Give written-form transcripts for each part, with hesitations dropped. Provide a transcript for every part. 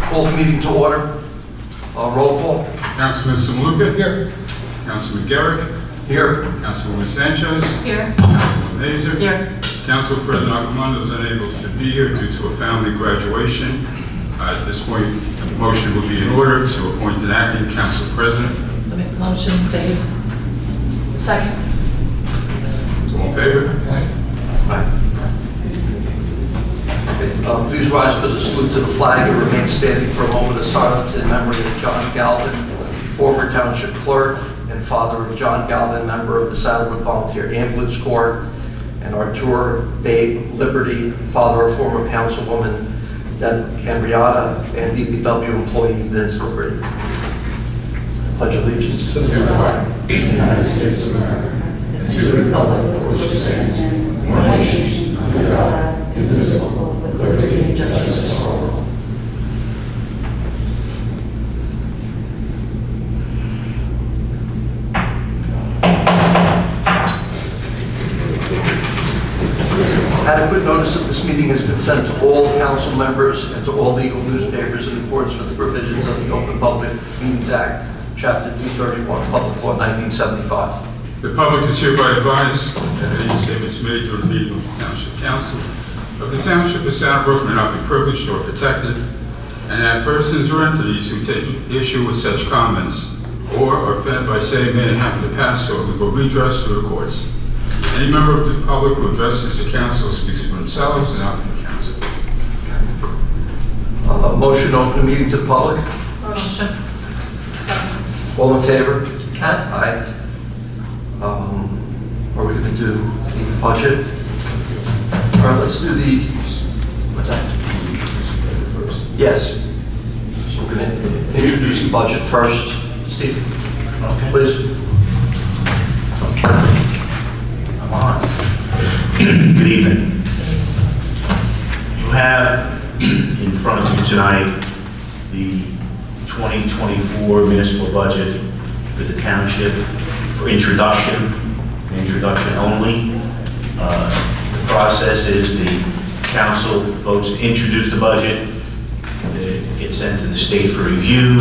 Call the meeting to order. Roll call. Councilman Samaluka? Here. Councilman Garrick? Here. Councilwoman Sanchez? Here. Councilwoman Mazer? Here. Council President Armando is unable to be here due to a family graduation. At this point, a motion will be in order to appoint an acting council president. Let me motion, David. Second. All in favor? Aye. Please rise for the salute to the flag and remain standing for a moment of silence in memory of John Galvin, former township clerk and father of John Galvin, member of the Saddlewood Volunteer Ambulance Corps, and Artur Babe Liberty, father of former councilwoman Deb Cambriata and DPW employee Vince Liberty. Pledge allegiance to the flag of the United States of America and to the republic for which it stands, one nation, under God, indivisible, with liberty and justice for all. Adequate notice of this meeting has been sent to all council members and to all legal newspapers in accordance with the provisions of the Open Public Meetings Act, Chapter 231, Public Law 1975. The public is hereby advised that any statements made during the meeting of the Township Council of the Township of Saddlebrook may not be privileged or protected, and that persons or entities who take issue with such comments or are offended by saying may happen to pass so will redress through the courts. Any member of the public who addresses the council speaks for themselves and not for the council. Motion to open the meeting to the public. Motion. Second. All in favor? Aye. Aye. Are we going to do the budget? All right, let's do the, what's that? Yes. So we're going to introduce the budget first. Steve, please. Come on. Good evening. You have in front of you tonight the 2024 municipal budget for the township for introduction only. The process is the council votes to introduce the budget. It gets sent to the state for review.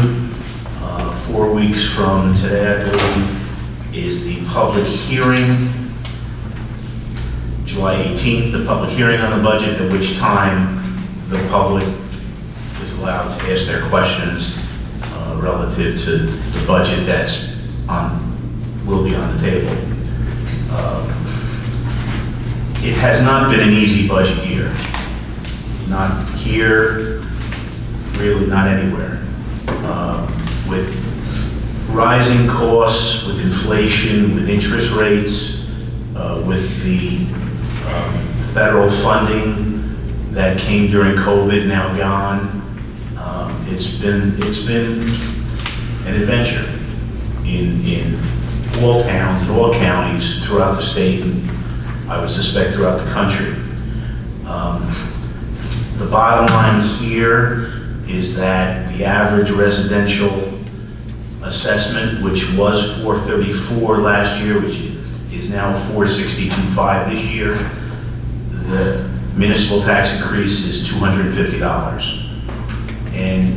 4 weeks from today, I believe, is the public hearing. July 18th, the public hearing on the budget, at which time the public is allowed to ask their questions relative to the budget that's will be on the table. It has not been an easy budget year. Not here, really not anywhere. With rising costs, with inflation, with interest rates, with the federal funding that came during COVID, now gone. It's been an adventure in all towns, and all counties throughout the state, and I would suspect throughout the country. The bottom line here is that the average residential assessment, which was $434 last year, which is now $462.5 this year, the municipal tax increase is $250. And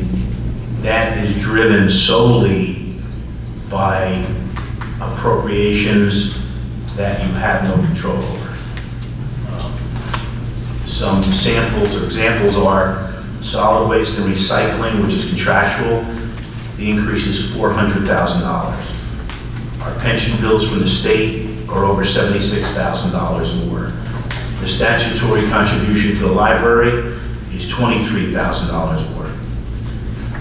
that is driven solely by appropriations that you have no control over. Some samples or examples are solid waste and recycling, which is contractual. The increase is $400,000. Our pension bills from the state are over $76,000 more. The statutory contribution to the library is $23,000 more.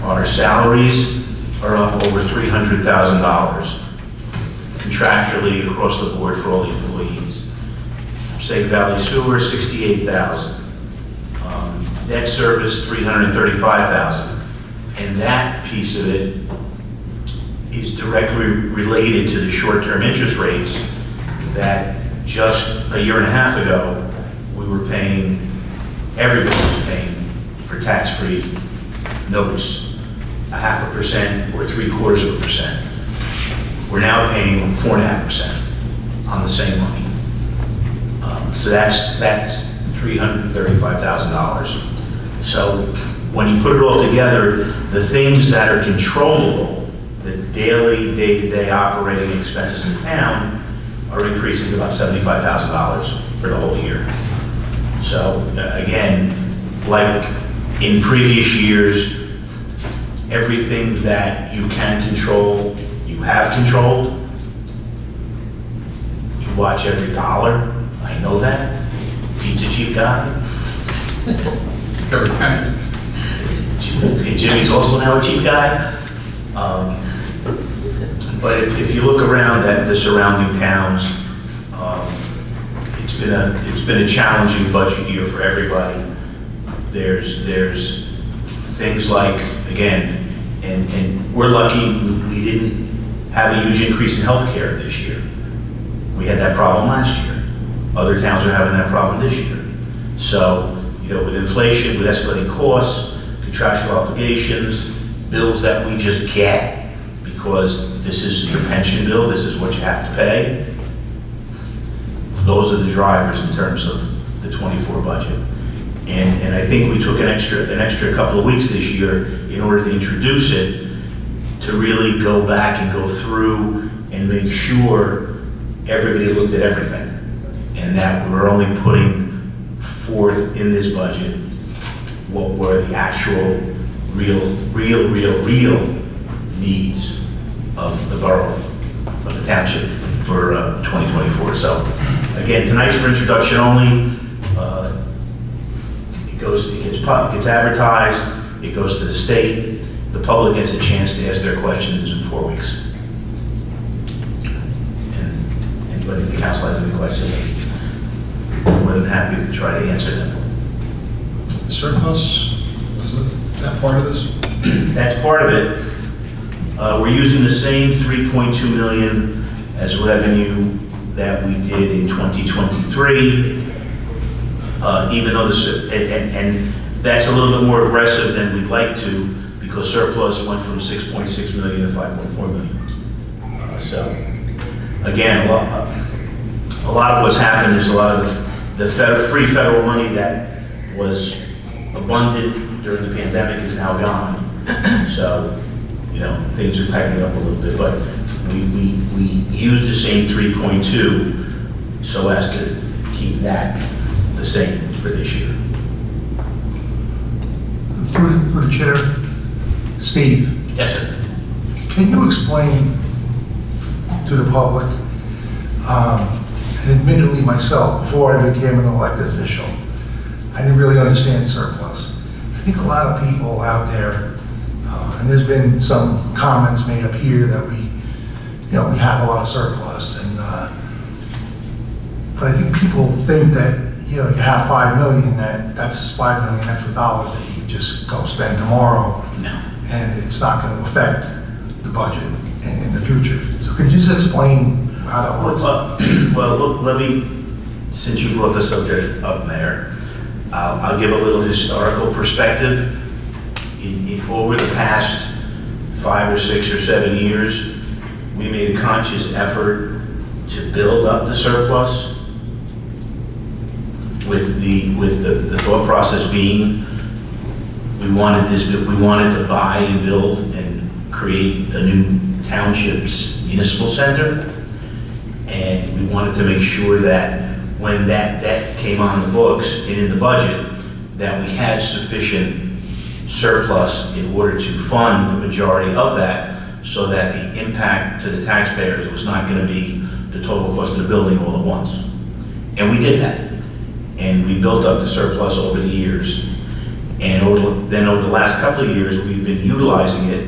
Our salaries are up over $300,000 contractually across the board for all the employees. Passaic Valley Sewer, $68,000. Debt service, $335,000. And that piece of it is directly related to the short-term interest rates that just a year and a half ago, we were paying, everybody was paying for tax-free notes, 0.5% or 0.75%. We're now paying 4.5% on the same money. So that's $335,000. So when you put it all together, the things that are controllable, the daily, day-to-day operating expenses in town are increasing to about $75,000 for the whole year. So again, like in previous years, everything that you can control, you have controlled. You watch every dollar. I know that. Pizza cheap guy. Every penny. Jimmy's also now a cheap guy. But if you look around at the surrounding towns, it's been a challenging budget year for everybody. There's things like, again, and we're lucky we didn't have a huge increase in healthcare this year. We had that problem last year. Other towns are having that problem this year. So, with inflation, with escalating costs, contractual obligations, bills that we just get because this is your pension bill, this is what you have to pay. Those are the drivers in terms of the 24 budget. And I think we took an extra couple of weeks this year in order to introduce it, to really go back and go through and make sure everybody looked at everything. And that we're only putting forth in this budget what were the actual, real needs of the borough, of the township for 2024. So again, tonight's for introduction only. It gets advertised, it goes to the state, the public gets a chance to ask their questions in 4 weeks. And anybody in the council has any questions, I'm more than happy to try to answer them. Surplus, is that part of this? That's part of it. We're using the same 3.2 million as revenue that we did in 2023. Even though and that's a little bit more aggressive than we'd like to, because surplus went from 6.6 million to 5.4 million. So again, a lot of what's happened is a lot of the free federal money that was abundant during the pandemic is now gone. So, things are tightening up a little bit, but we used the same 3.2 so as to keep that the same for this year. Through the chair, Steve, Yes, sir. can you explain to the public, and admittedly myself, before I became an elected official, I didn't really understand surplus. I think a lot of people out there, and there's been some comments made up here that we have a lot of surplus, and but I think people think that you have 5 million, that's 5 million extra dollars that you can just go spend tomorrow. No. And it's not going to affect the budget in the future. So could you just explain how that works? Well, look, let me, since you brought the subject up, Mayor, I'll give a little historical perspective. Over the past 5 or 6 or 7 years, we made a conscious effort to build up the surplus, with the thought process being we wanted to buy and build and create a new township's municipal center, and we wanted to make sure that when that debt came on the books and in the budget, that we had sufficient surplus in order to fund the majority of that, so that the impact to the taxpayers was not going to be the total cost of the building all at once. And we did that. And we built up the surplus over the years. And over the last couple of years, we've been utilizing it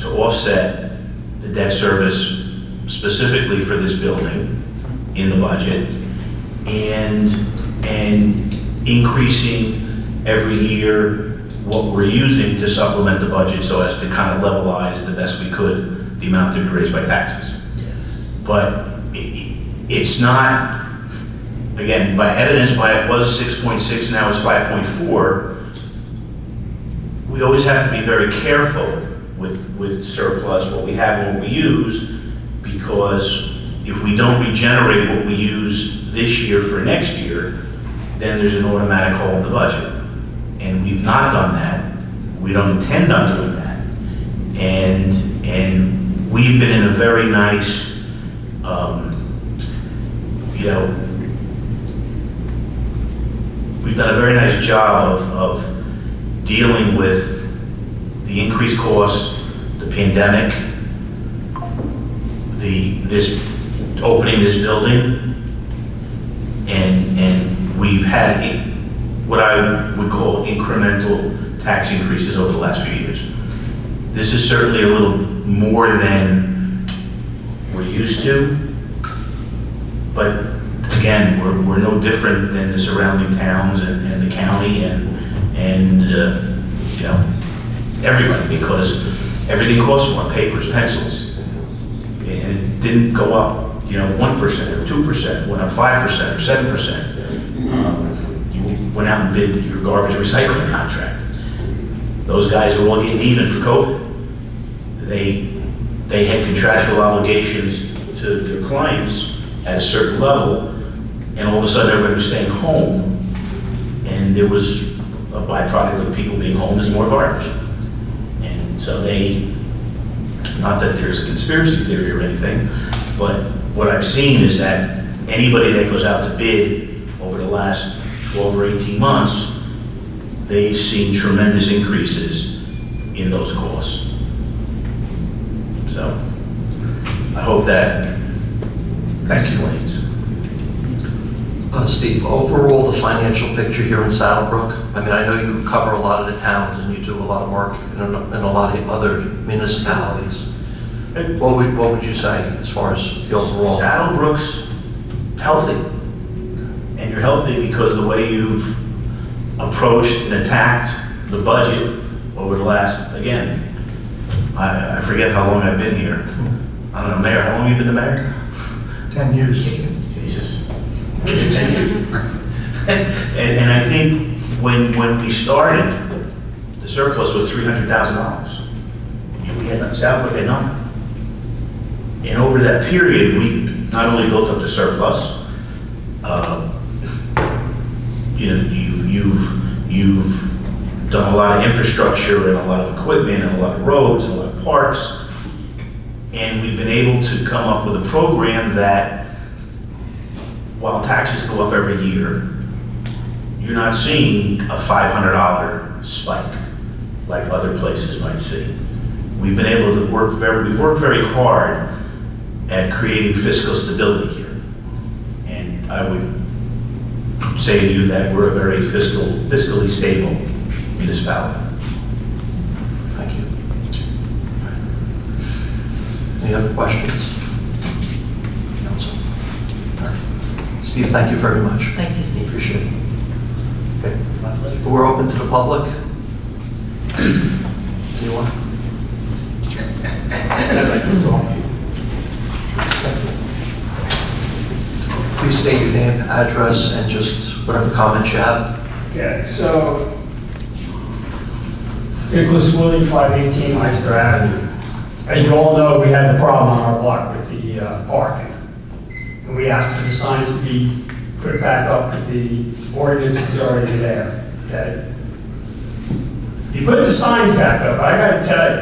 to offset the debt service specifically for this building in the budget, and increasing every year what we're using to supplement the budget so as to kind of levelize the best we could the amount to be raised by taxes. But it's not, again, by evidence, it was 6.6, now it's 5.4. We always have to be very careful with surplus, what we have and what we use, because if we don't regenerate what we use this year for next year, then there's an automatic hole in the budget. And we've not done that. We don't intend on doing that. And we've been in a very nice, we've done a very nice job of dealing with the increased costs, the pandemic, this opening this building, and we've had what I would call incremental tax increases over the last few years. This is certainly a little more than we're used to, but again, we're no different than the surrounding towns and the county and everybody, because everything costs more, papers, pencils. And it didn't go up, 1% or 2%, went up 5% or 7%. You went out and bid your garbage recycling contract. Those guys are all getting even for COVID. They had contractual obligations to their clients at a certain level, and all of a sudden everybody was staying home, and there was a byproduct of people being home is more garbage. And so not that there's a conspiracy theory or anything, but what I've seen is that anybody that goes out to bid over the last 12 or 18 months, they've seen tremendous increases in those costs. So I hope that explains. Steve, overall, the financial picture here in Saddlebrook, I mean, I know you cover a lot of the towns and you do a lot of work in a lot of other municipalities. What would you say as far as the overall? Saddlebrook's healthy. And you're healthy because the way you've approached and attacked the budget over the last, again, I forget how long I've been here. I don't know, Mayor, how long have you been the mayor? 10 years. Jesus. And I think when we started, the surplus was $300,000. We had Saddlebrook had nothing. And over that period, we not only built up the surplus, you've done a lot of infrastructure and a lot of equipment and a lot of roads and a lot of parks, and we've been able to come up with a program that, while taxes go up every year, you're not seeing a $500 spike like other places might see. We've been able to we've worked very hard at creating fiscal stability here. And I would say to you that we're a very fiscally stable municipality. Thank you. Any other questions? Council? All right. Steve, thank you very much. Thank you, Steve. Appreciate it. Okay. We're open to the public. Anyone? Please state your name, address, and just whatever comments you have. Yeah, so Nicholas Willie, 518 Meister Avenue. As you all know, we had the problem on our block with the parking. And we asked for the signs to be put back up because the ordinance was already there. Okay? You put the signs back up, I gotta tell you,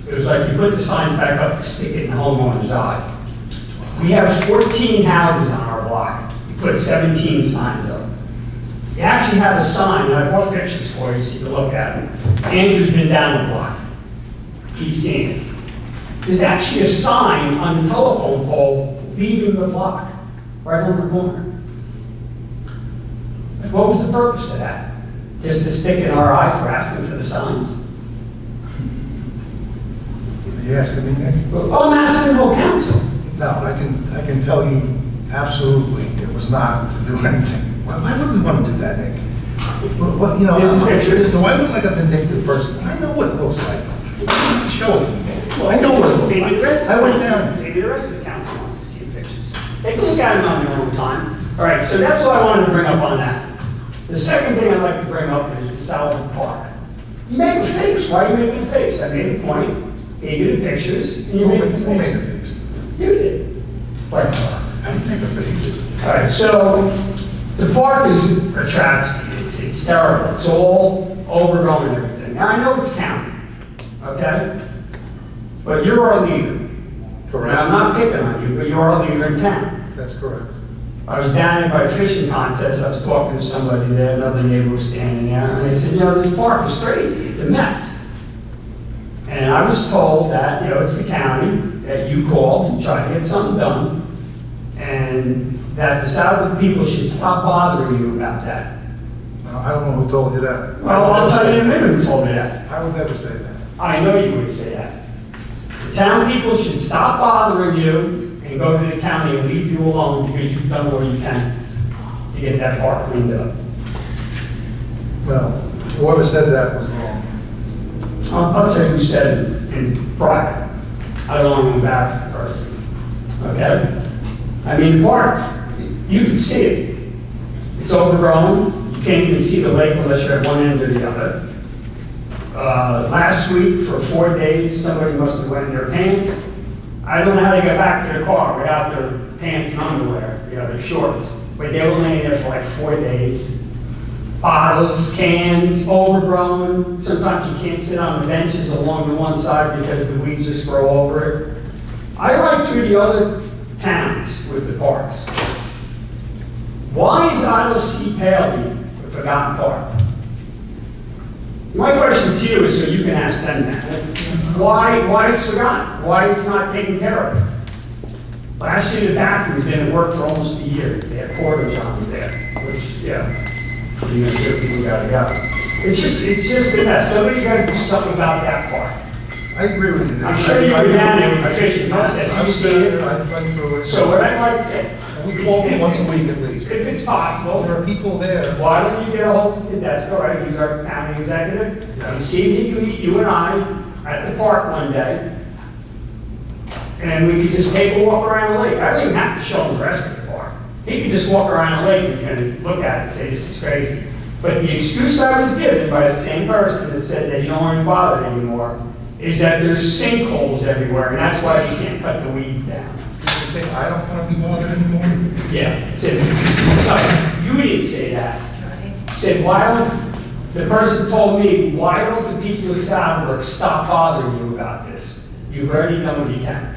it was like you put the signs back up to stick it in the homeowner's eye. We have 14 houses on our block. You put 17 signs up. You actually have a sign, and I brought pictures for you so you can look at it. Andrew's been down the block. He's seen it. There's actually a sign on the telephone pole leaving the block, right on the corner. What was the purpose of that? Just to stick in our eye for asking for the signs? Are you asking me, Nick? Well, I'm asking the whole council. No, I can tell you absolutely it was not to do anything. Why would we want to do that, Nick? Well, do I look like a vindictive person? I know what it looks like. Show it to me, Nick. I know what it looks Maybe the rest like. of I the went council, down. maybe the rest of the council wants to see the pictures. They can look at them on their own time. All right, so that's what I wanted to bring up on that. The second thing I'd like to bring up is the Salad Park. You make a face. Why are you making a face? I made a point, gave you the pictures, and you made a Who made face. the face? You did. Right. I didn't make a face. All right, so the park is attracts It's terrible. It's all overgrown and everything. Now, I know it's county, okay? But you're our leader. And I'm not picking on you, but you're our leader in town. That's correct. I was down there by a fishing contest. I was talking to somebody there, another neighbor was standing there, and they said, you know, this park is crazy. It's a mess. And I was told that, you know, it's the county, that you call, you try to get something done, and that the Southwood people should stop bothering you about that. Now, I don't know who told you that. Well, I'll tell you in a minute who told me that. I would never say that. I know you would say that. The town people should stop bothering you and go to the county and leave you alone because you've done what you can to get that park cleaned up. Well, whoever said that was wrong. I'll tell you who said it in private. I don't want to embarrass the person, okay? I mean, the park, you can see it. It's overgrown. You can't even see the lake unless you're at one end or the other. Last week, for 4 days, somebody must have wet their pants. I don't know how they got back to their car without their pants and underwear, you know, their shorts. But they were laying there for like 4 days. Bottles, cans, overgrown. Sometimes you can't sit on the benches along the one side because the weeds just grow over it. I ride through the other towns with the parks. Why is Idle C. Paley a forgotten park? My question to you is so you can ask them that. Why it's forgotten? Why it's not taken care of? Last year the bathrooms didn't work for almost a year. They had porta johns there, which, yeah, you know, people gotta go. It's just a mess. Somebody's gotta do something about that park. I agree with you. I'm sure you've been down there with the fishing contest. I've You see been it. there, I've been through it. So what I'd like to, We call them once a week at least. if it's possible, There are people there. why don't you get a hold of Tedesco, right, he's our county executive, and Yes. see if he can meet you and I at the park one day, and we could just take a walk around the lake. I don't even have to show him the rest of the park. He could just walk around the lake and look at it and say, this is crazy. But the excuse I was given by the same person that said that you don't want to bother it anymore is that there's sinkholes everywhere, and that's why you can't cut the weeds down. Did you say, I don't want to be bothered anymore? Yeah, said, no, you didn't say that. Said, why don't, the person told me, why don't the people of Southwark stop bothering you about this? You've already done what you can.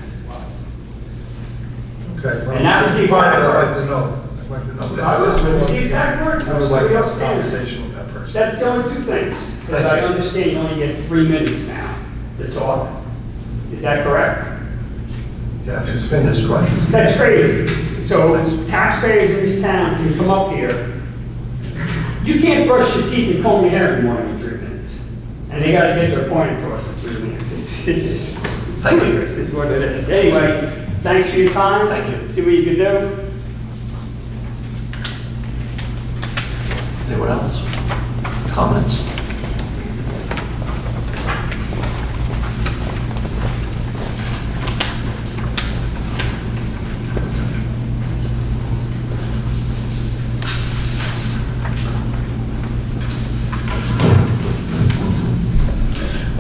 Okay, well, And that was the part exact I'd like words. to know. I'd like to know that. I was, but the exact words. I would so like we to have a understand. conversation with that person. That's the only two things, because I understand you only get 3 minutes now to talk. Is that correct? Yes, it's been described. That's crazy. So taxpayers in this town can come up here. You can't brush your teeth and comb your hair in more than 3 minutes. And they gotta get their point across in 3 minutes. It's Thank you. ludicrous, is what it is. Anyway, thanks for your time. Thank you. See what you can do. Anyone else? Comments?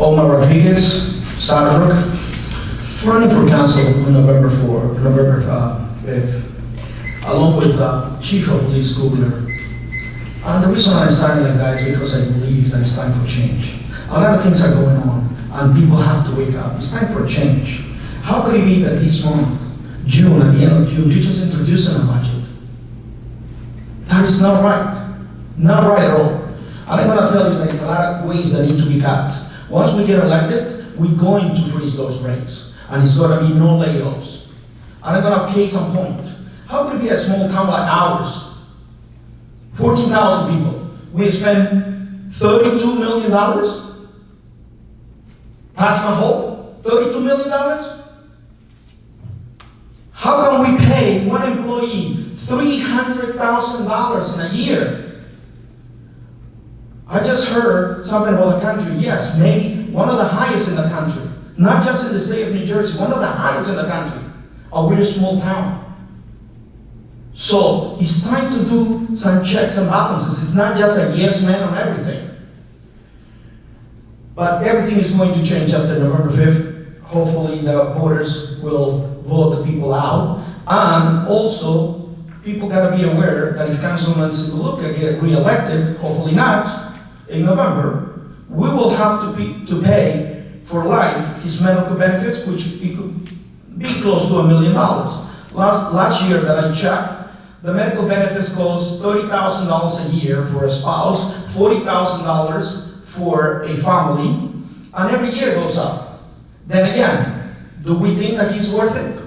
Omar Rodriguez, Southbrook, running for council on November 5th, along with Chief of Police Kugler. And the reason I'm starting like that is because I believe that it's time for change. A lot of things are going on, and people have to wake up. It's time for a change. How could it be that this month, June, at the end of June, you just introducing a budget? That is not right. Not right at all. And I'm going to tell you there's a lot of ways that need to be cut. Once we get elected, we're going to freeze those rates, and it's going to be no layoffs. And I'm going to case in point. How could it be a small town like ours, 14,000 people, we spend $32 million? Taj Mahal, $32 million? How can we pay one employee $300,000 in a year? I just heard something about the country. Yes, maybe one of the highest in the country. Not just in the state of New Jersey, one of the highest in the country. We're a small town. So it's time to do some checks and balances. It's not just a yes man on everything. But everything is going to change after November 5th. Hopefully the voters will vote the people out. And also, people gotta be aware that if Councilman Sibaluka get re-elected, hopefully not, in November, we will have to pay for life his medical benefits, which it could be close to $1 million. Last year that I checked, the medical benefits cost $30,000 a year for a spouse, $40,000 for a family, and every year goes up. Then again, do we think that he's worth it?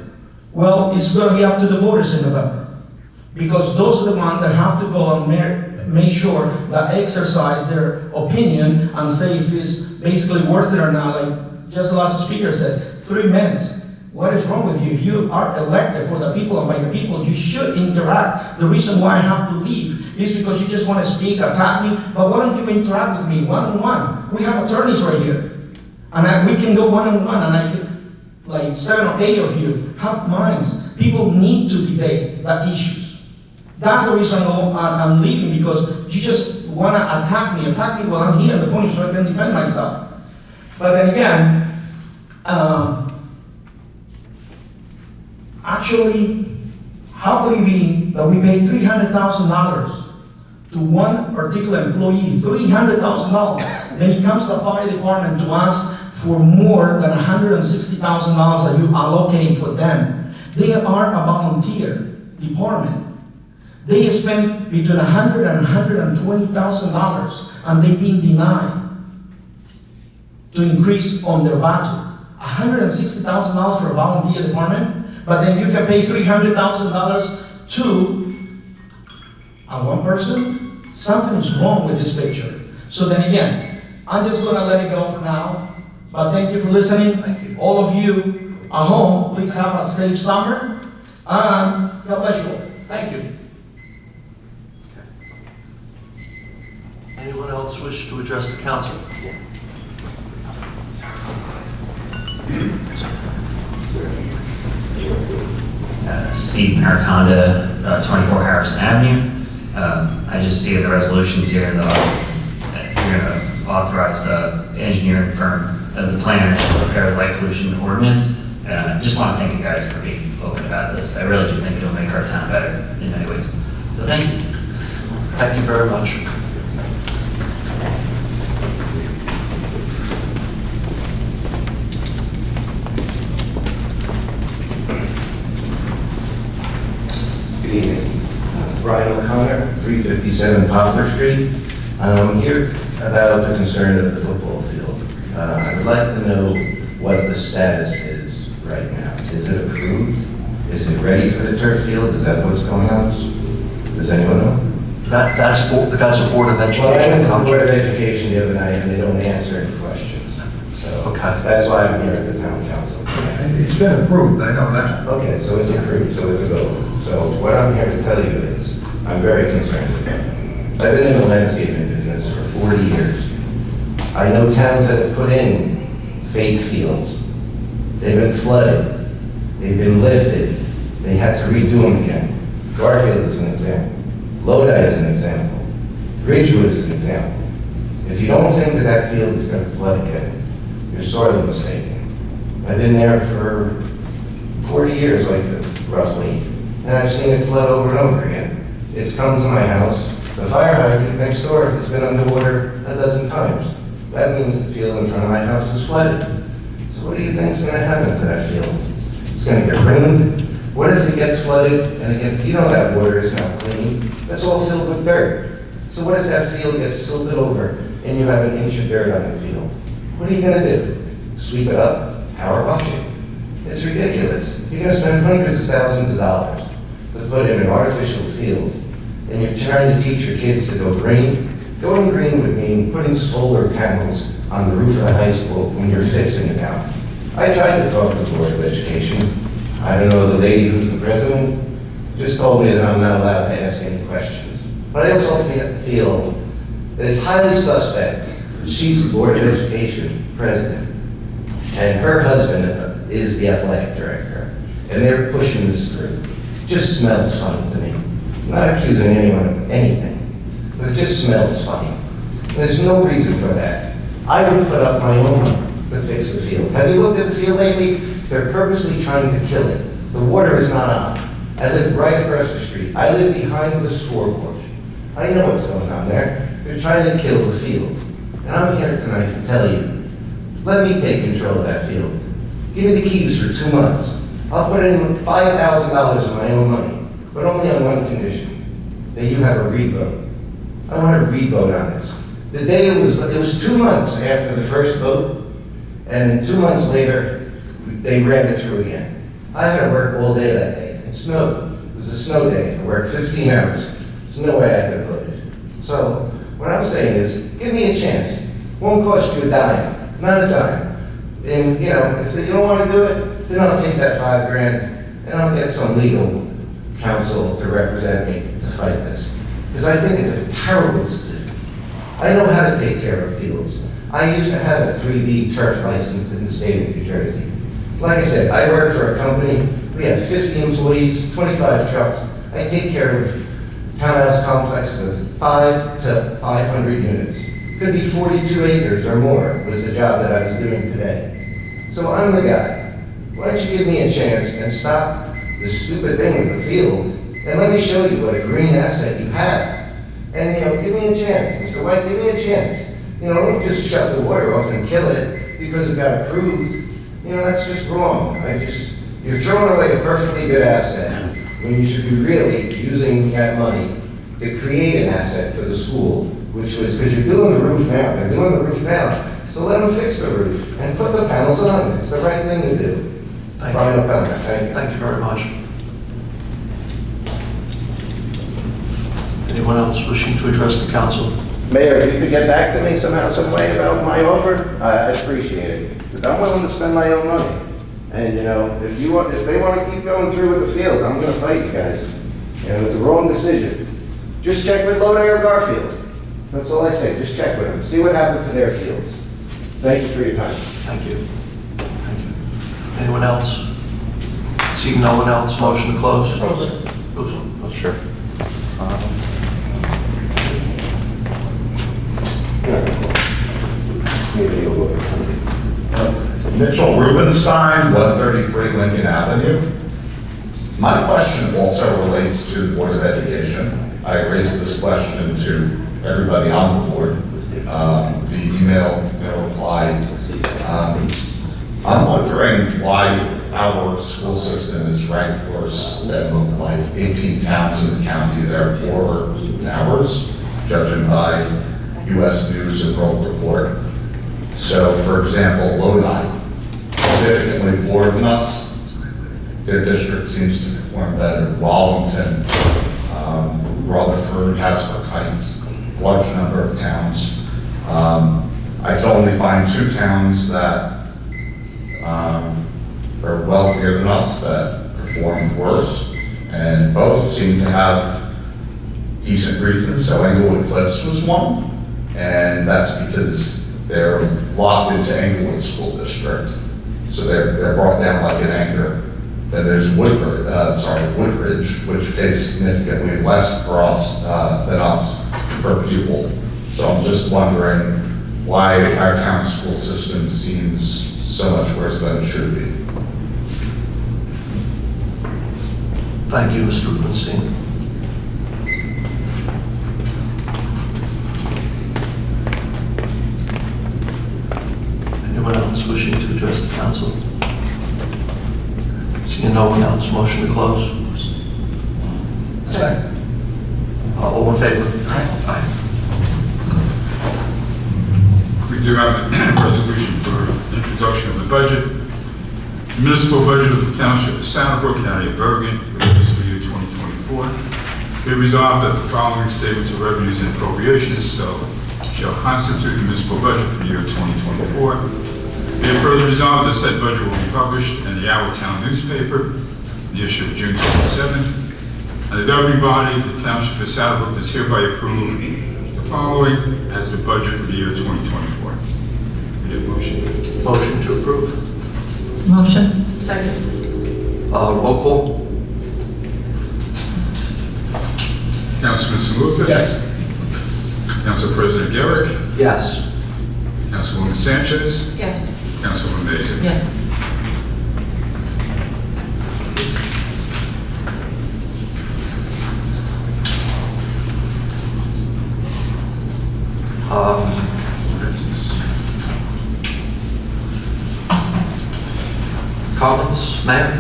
Well, it's going to be up to the voters in November, because those are the ones that have to go and make sure that exercise their opinion and say if it's basically worth it or not. Like just the last speaker said, 3 minutes. What is wrong with you? If you are elected for the people and by the people, you should interact. The reason why I have to leave is because you just want to speak, attack me, but why don't you interact with me one-on-one? We have attorneys right here. And we can go one-on-one, and I can, like 7 or 8 of you, have minds. People need to debate the issues. That's the reason I'm leaving, because you just want to attack me while I'm here on the podium so I can defend myself. But then again, actually, how could it be that we pay $300,000 to one particular employee, $300,000, then he comes to the fire department to ask for more than $160,000 that you allocate for them? They are a volunteer department. They spend between $100,000 and $120,000, and they've been denied to increase on their budget. $160,000 for a volunteer department, but then you can pay $300,000 to one person? Something is wrong with this picture. So then again, I'm just going to let it go for now, but thank you for listening. Thank you. All of you at home, please have a safe summer, and God bless you all. Thank you. Anyone else wish to address the council? Steve Mariconda, 24 Harrison Avenue. I just see the resolutions here that you're going to authorize the engineering firm, the planner, to prepare the light pollution ordinance. And I just want to thank you guys for being open about this. I really do think it'll make our town better in many ways. So thank you. Thank you very much. Good evening. Brian O'Connor, 357 Poplar Street. I'm here about the concern of the football field. I would like to know what the status is right now. Is it approved? Is it ready for the turf field? Is that what's going on? Does anyone know? That's a Board of Well, I Education. went to the Board of Education the other night and they don't answer any questions. So Okay. that's why I'm here at the town council. And it's been approved, I know that. Okay, so it's approved, so it's a go. So what I'm here to tell you is, I'm very concerned about it. I've been in the landscaping business for 40 years. I know towns that have put in fake fields. They've been flooded. They've been lifted. They had to redo them again. Garfield is an example. Lodi is an example. Ridgewood is an example. If you don't think that that field is going to flood again, you're sorely mistaken. I've been there for 40 years, like roughly, and I've seen it flood over and over again. It's come to my house. The fire hydrant next door has been underwater a dozen times. That means the field in front of my house is flooded. So what do you think is going to happen to that field? It's going to get ruined. What if it gets flooded and again, you know that water is not clean. That's all filled with dirt. So what if that field gets silted over and you have an inch of dirt on the field? What are you going to do? Sweep it up? Power wash it? It's ridiculous. You're going to spend hundreds of thousands of dollars to put in an artificial field, and you're trying to teach your kids to go green. Going green would mean putting solar panels on the roof of the high school when you're fixing it now. I tried to talk to the Board of Education. I don't know, the lady who's the president just told me that I'm not allowed to ask any questions. But I also feel that it's highly suspect that she's the Board of Education president, and her husband is the athletic director, and they're pushing this through. It just smells funny to me. I'm not accusing anyone of anything, but it just smells funny. There's no reason for that. I would put up my own money to fix the field. Have you looked at the field lately? They're purposely trying to kill it. The water is not on. I live right across the street. I live behind the scoreboard. I know what's going on there. They're trying to kill the field. And I'm here tonight to tell you, let me take control of that field. Give me the keys for 2 months. I'll put in $5,000 of my own money, but only on one condition, that you have a revote. I want a revote on this. The day it was 2 months after the first vote, and 2 months later, they ran it through again. I had to work all day that day. It snowed. It was a snow day. I worked 15 hours. There's no way I could have voted. So what I'm saying is, give me a chance. Won't cost you a dime, not a dime. And if you don't want to do it, then I'll take that $5,000 and I'll get some legal counsel to represent me to fight this. Because I think it's a terrible decision. I know how to take care of fields. I used to have a 3B turf license in the state of New Jersey. Like I said, I work for a company. We have 50 employees, 25 trucks. I take care of townhouse complexes of 5 to 500 units. Could be 42 acres or more was the job that I was doing today. So I'm the guy. Why don't you give me a chance and stop this stupid thing with the field and let me show you what a green asset you have. And give me a chance, Mr. White, give me a chance. Don't just shut the water off and kill it because it got approved. That's just wrong. You're throwing away a perfectly good asset when you should be really using that money to create an asset for the school, which was, because you're doing the roof now. They're doing the roof now. So let them fix the roof and put the panels on. It's the right thing to do. Thank Brian you. O'Connor, thank you. Thank you very much. Anyone else wishing to address the council? Mayor, if you could get back to me somehow, some way about my offer, I'd appreciate it. Because I'm willing to spend my own money. And if they want to keep going through with the field, I'm going to fight you guys. It's a wrong decision. Just check with Lodi or Garfield. That's all I say. Just check with them. See what happened to their fields. Thank you for your time. Thank you. Thank you. Anyone else? Seeing no one else, motion to close? Close. Sure. Mitchell Rubenstein, 133 Lincoln Avenue. My question also relates to the Board of Education. I raised this question to everybody on the board. The email replied. I'm wondering why our school system is ranked worse than like 18 towns in the county that are poorer than ours, judging by U.S. News and World Report. So, for example, Lodi, significantly poorer than us. Their district seems to perform better. Wallington, Rutherford, Hasbrook Heights, large number of towns. I can only find 2 towns that are wealthier than us that performed worse, and both seem to have decent reasons. So Englewood Cliffs was one, and that's because they're locked into Englewood School District. So they're brought down like an anchor. Then there's Woodridge, which pays significantly less for us than us per pupil. So I'm just wondering why our town school system seems so much worse than it should be. Thank you, Mr. Rubenstein. Anyone else wishing to address the council? Seeing no one else, motion to close? Second. All in favor? Aye. We do have a resolution for introduction of the budget. The municipal budget of the Township of Sanibrook, County of Bergen, for the fiscal year 2024. Be resolved that the following statements of revenues and appropriations shall constitute the municipal budget for the year 2024. Be it further resolved that said budget will be published in the Our Town newspaper, the issue of June 27th. And the governing body of the Township of Sanibrook does hereby approve the following as the budget for the year 2024. Need a motion? Motion to approve. Motion. Second. Roll call? Councilman Saluka? Yes. Council President Garrick? Yes. Councilwoman Sanchez? Yes. Councilwoman Mason? Yes. Comments, Mayor?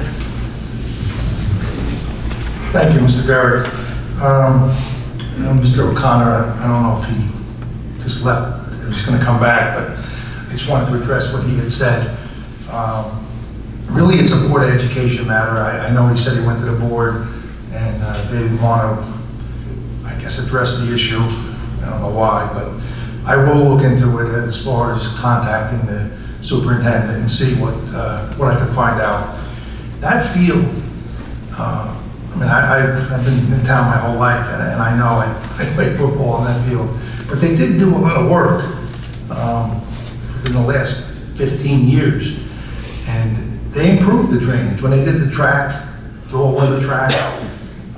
Thank you, Mr. Garrett. Mr. O'Connor, I don't know if he just left, if he's going to come back, but I just wanted to address what he had said. Really, it's a Board of Education matter. I know he said he went to the board and they didn't want to, I guess, address the issue. I don't know why, but I will look into it as far as contacting the superintendent and see what I can find out. That field, I mean, I've been in town my whole life, and I know I played football on that field, but they did do a lot of work in the last 15 years, and they improved the drainage. When they did the track, the all-weather track,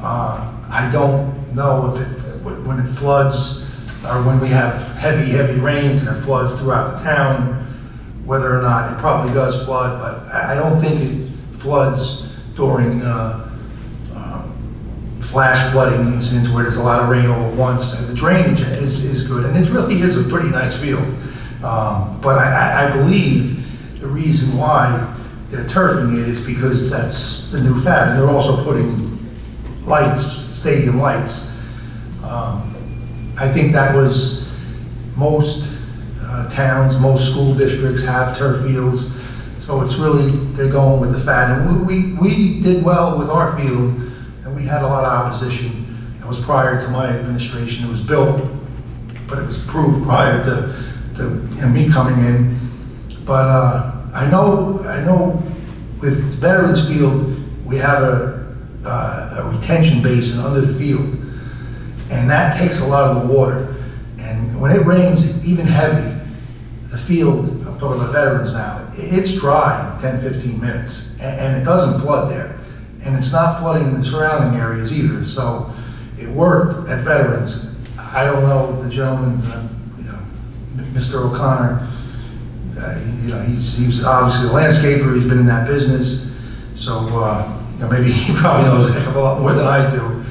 I don't know if when it floods, or when we have heavy rains and it floods throughout the town, whether or not it probably does flood, but I don't think it floods during flash flooding incidents where there's a lot of rain all at once. The drainage is good, and it really is a pretty nice field. But I believe the reason why they're turfing it is because that's the new fad, and they're also putting lights, stadium lights. I think that was most towns, most school districts have turf fields, so it's really, they're going with the fad. And we did well with our field, and we had a lot of opposition. That was prior to my administration. It was built, but it was approved prior to me coming in. But I know with Veterans Field, we have a retention basin under the field, and that takes a lot of the water. And when it rains, even heavy, the field, I'm talking about Veterans now, it's dry in 10, 15 minutes, and it doesn't flood there. And it's not flooding in the surrounding areas either, so it worked at Veterans. I don't know, the gentleman, Mr. O'Connor, he's obviously a landscaper, he's been in that business, so maybe he probably knows a heck of a lot more than I do.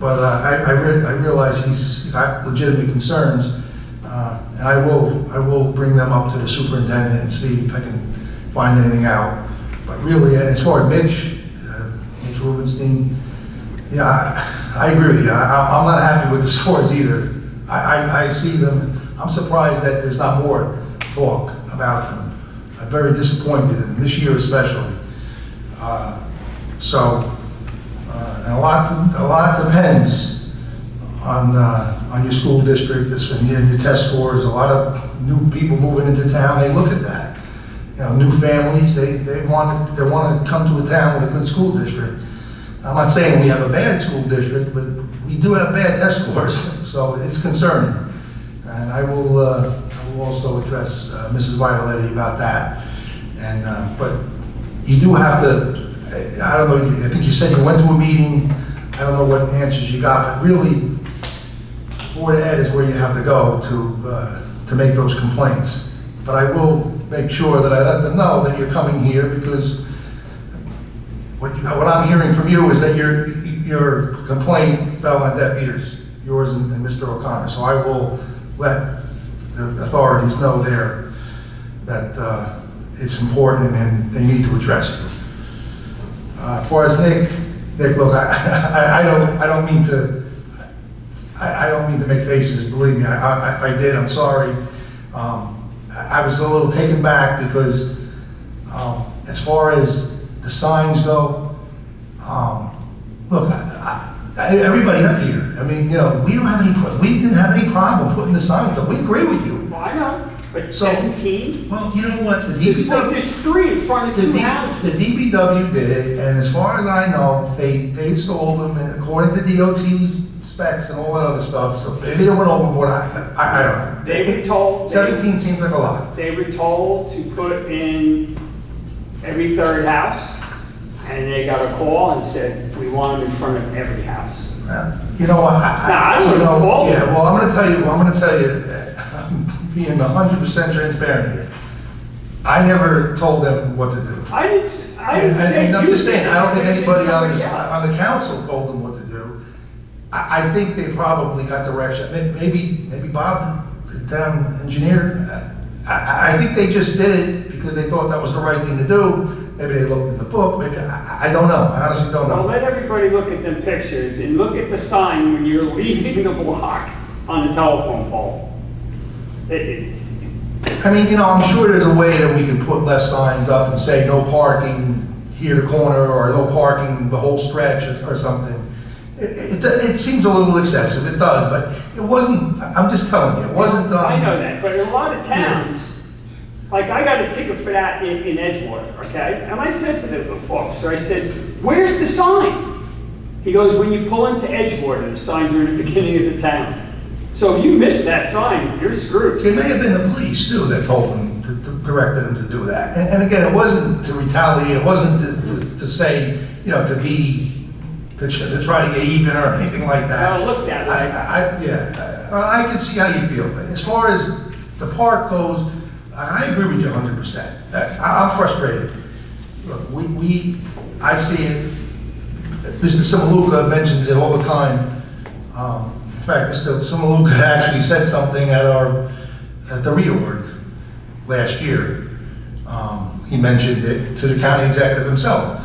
But I realize he's got legitimate concerns, and I will bring them up to the superintendent and see if I can find anything out. But really, as far as Mitch Rubenstein, I agree with you. I'm not happy with the scores either. I see them. I'm surprised that there's not more talk about them. I'm very disappointed in them, this year especially. And a lot depends on your school district, and your test scores. A lot of new people moving into town, they look at that. New families, they want to come to a town with a good school district. I'm not saying we have a bad school district, but we do have bad test scores, so it's concerning. And I will also address Mrs. Violetti about that. And but you do have to. I don't know. I think you said you went to a meeting. I don't know what answers you got, but really, Board of Ed is where you have to go to make those complaints. But I will make sure that I let them know that you're coming here, because what I'm hearing from you is that your complaint fell on deaf ears, yours and Mr. O'Connor. So I will let the authorities know there that it's important and they need to address it. As far as Nick, look, I don't mean to make faces. Believe me, if I did, I'm sorry. I was a little taken back because as far as the signs go, look, everybody up here, I mean, we didn't have any problem putting the signs up. We agree with you. Well, I know, but So- 17? Well, you know what, There's three in front of two houses. The DPW did it, and as far as I know, they installed them and according to DOT specs and all that other stuff, so maybe they went overboard, I don't know. They were told. 17 seems like a lot. They were told to put in every third house, and they got a call and said, we want them in front of every house. You know what? I don't know. Yeah, well, I'm gonna tell you, I'm being 100% transparent here. I never told them what to do. I didn't say And I'm you just saying, did. I don't think It did anybody on somebody else. the council told them what to do. I think they probably got direction, maybe Bob, the town engineer, I think they just did it because they thought that was the right thing to do. maybe they looked in the book, maybe, I don't know, I honestly don't Well, know. let everybody look at them pictures and look at the sign when you're leaving the block on the telephone pole. I mean, I'm sure there's a way that we can put less signs up and say no parking here to corner, or no parking the whole stretch or something. It seems a little excessive, it does, but it wasn't, I'm just telling you, it wasn't done. I know that, but in a lot of towns, like I got a ticket for that in Edgewater, okay? And I said to the officer, I said, where's the sign? He goes, when you pull into Edgewater, the signs are in the beginning of the town. So if you miss that sign, you're screwed. It may have been the police too that told them, directed them to do that. And again, it wasn't to retaliate, it wasn't to say, to try to get even or anything like that. Well, look that way. I can see how you feel. But as far as the park goes, I agree with you 100%. I'm frustrated. Look, I see it. Mr. Simaluka mentions it all the time. In fact, Mr. Simaluka actually said something at the reorg last year. He mentioned it to the county executive himself.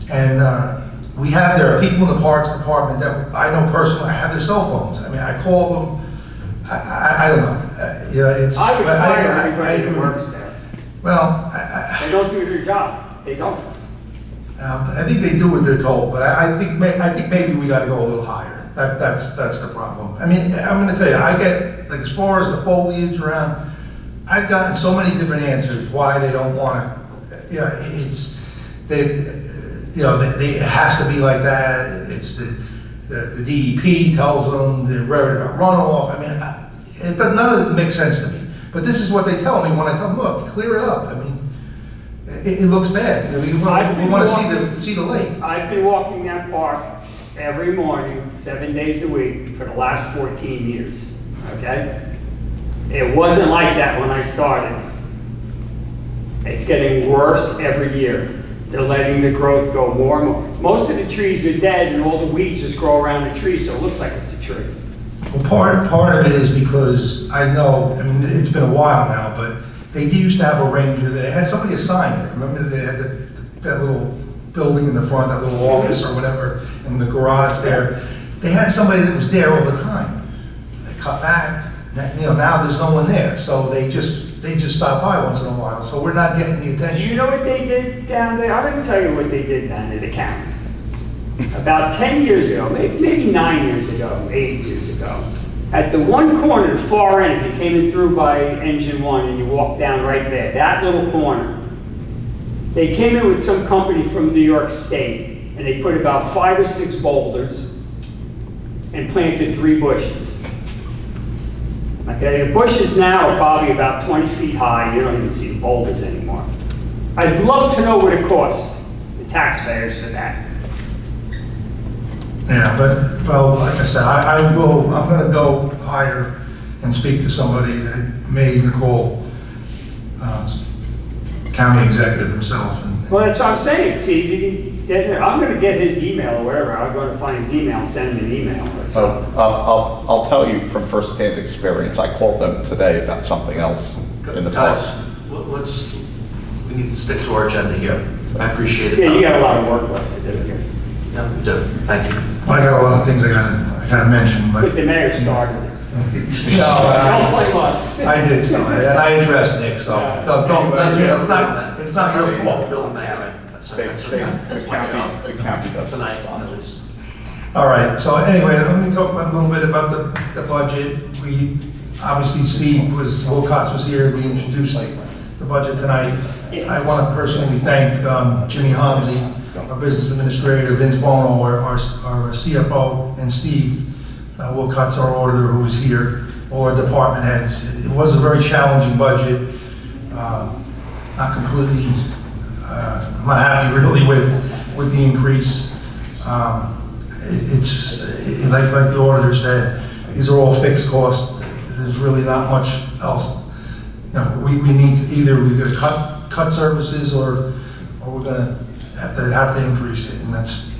And there are people in the Parks Department that I know personally, I have their cell phones. I mean, I call them, I don't know. It's. I would fire I everybody agree. that works there. Well, They don't do their job. They don't. I think they do what they're told, but I think maybe we gotta go a little higher. That's the problem. I mean, I'm gonna tell you, I get, like, as far as the foliage around, I've gotten so many different answers why they don't wanna, it has to be like that. It's the DEP tells them they're worried about runoff. I mean, none of it makes sense to me. But this is what they tell me when I tell them, look, clear it up. I mean, it looks bad. We want to see the lake. I've been walking that park every morning, 7 days a week for the last 14 years, okay? It wasn't like that when I started. It's getting worse every year. They're letting the growth go more and more. Most of the trees are dead and all the weeds just grow around the tree, so it looks like it's a tree. Well, part of it is because I know, I mean, it's been a while now, but they used to have a ranger. They had somebody assign it. Remember they had that little building in the front, that little office or whatever, in the garage there. They had somebody that was there all the time. They cut back, now there's no one there. So they just stop by once in a while. So we're not getting the Do attention. you know what they did down there? I'm going to tell you what they did down there, the county. About 10 years ago, maybe 9 years ago, 8 years ago, at the one corner, the far end, if you came in through by Engine 1 and you walked down right there, that little corner, they came in with some company from New York State, and they put about 5 or 6 boulders and planted 3 bushes. Okay, the bushes now are probably about 20 feet high. You don't even see the boulders anymore. I'd love to know what it cost the taxpayers for that. Yeah, but, well, like I said, I'm going to go higher and speak to somebody. I may even call county executive himself. Well, that's what I'm saying. See, if you can get, I'm going to get his email or whatever. I'll go to find his email and send him an email. So I'll tell you from firsthand experience, I called them today about something else in the park. Guys, we need to stick to our agenda here. I appreciate it. Yeah, you got a lot of work left to do here. Yeah, we do. Thank you. I got a lot of things I gotta mention, But but. the mayor started it. No, Don't blame us. I did start it, and I addressed Nick, so don't, it's not your fault. Bill Mayor. That's The county doesn't tonight, respond. at least. All right, so anyway, let me talk about a little bit about the budget. Obviously, Steve Wilcox was here, we introduced the budget tonight. I want to personally thank Jimmy Homsey, our business administrator, Vince Bono, our CFO, and Steve Wilcox, our auditor, who was here, all our department heads. It was a very challenging budget, not completely, I'm not happy really with the increase. It's like the auditor said, these are all fixed costs. There's really not much else. We need to either we're going to cut services or we're going to have to increase it, and that's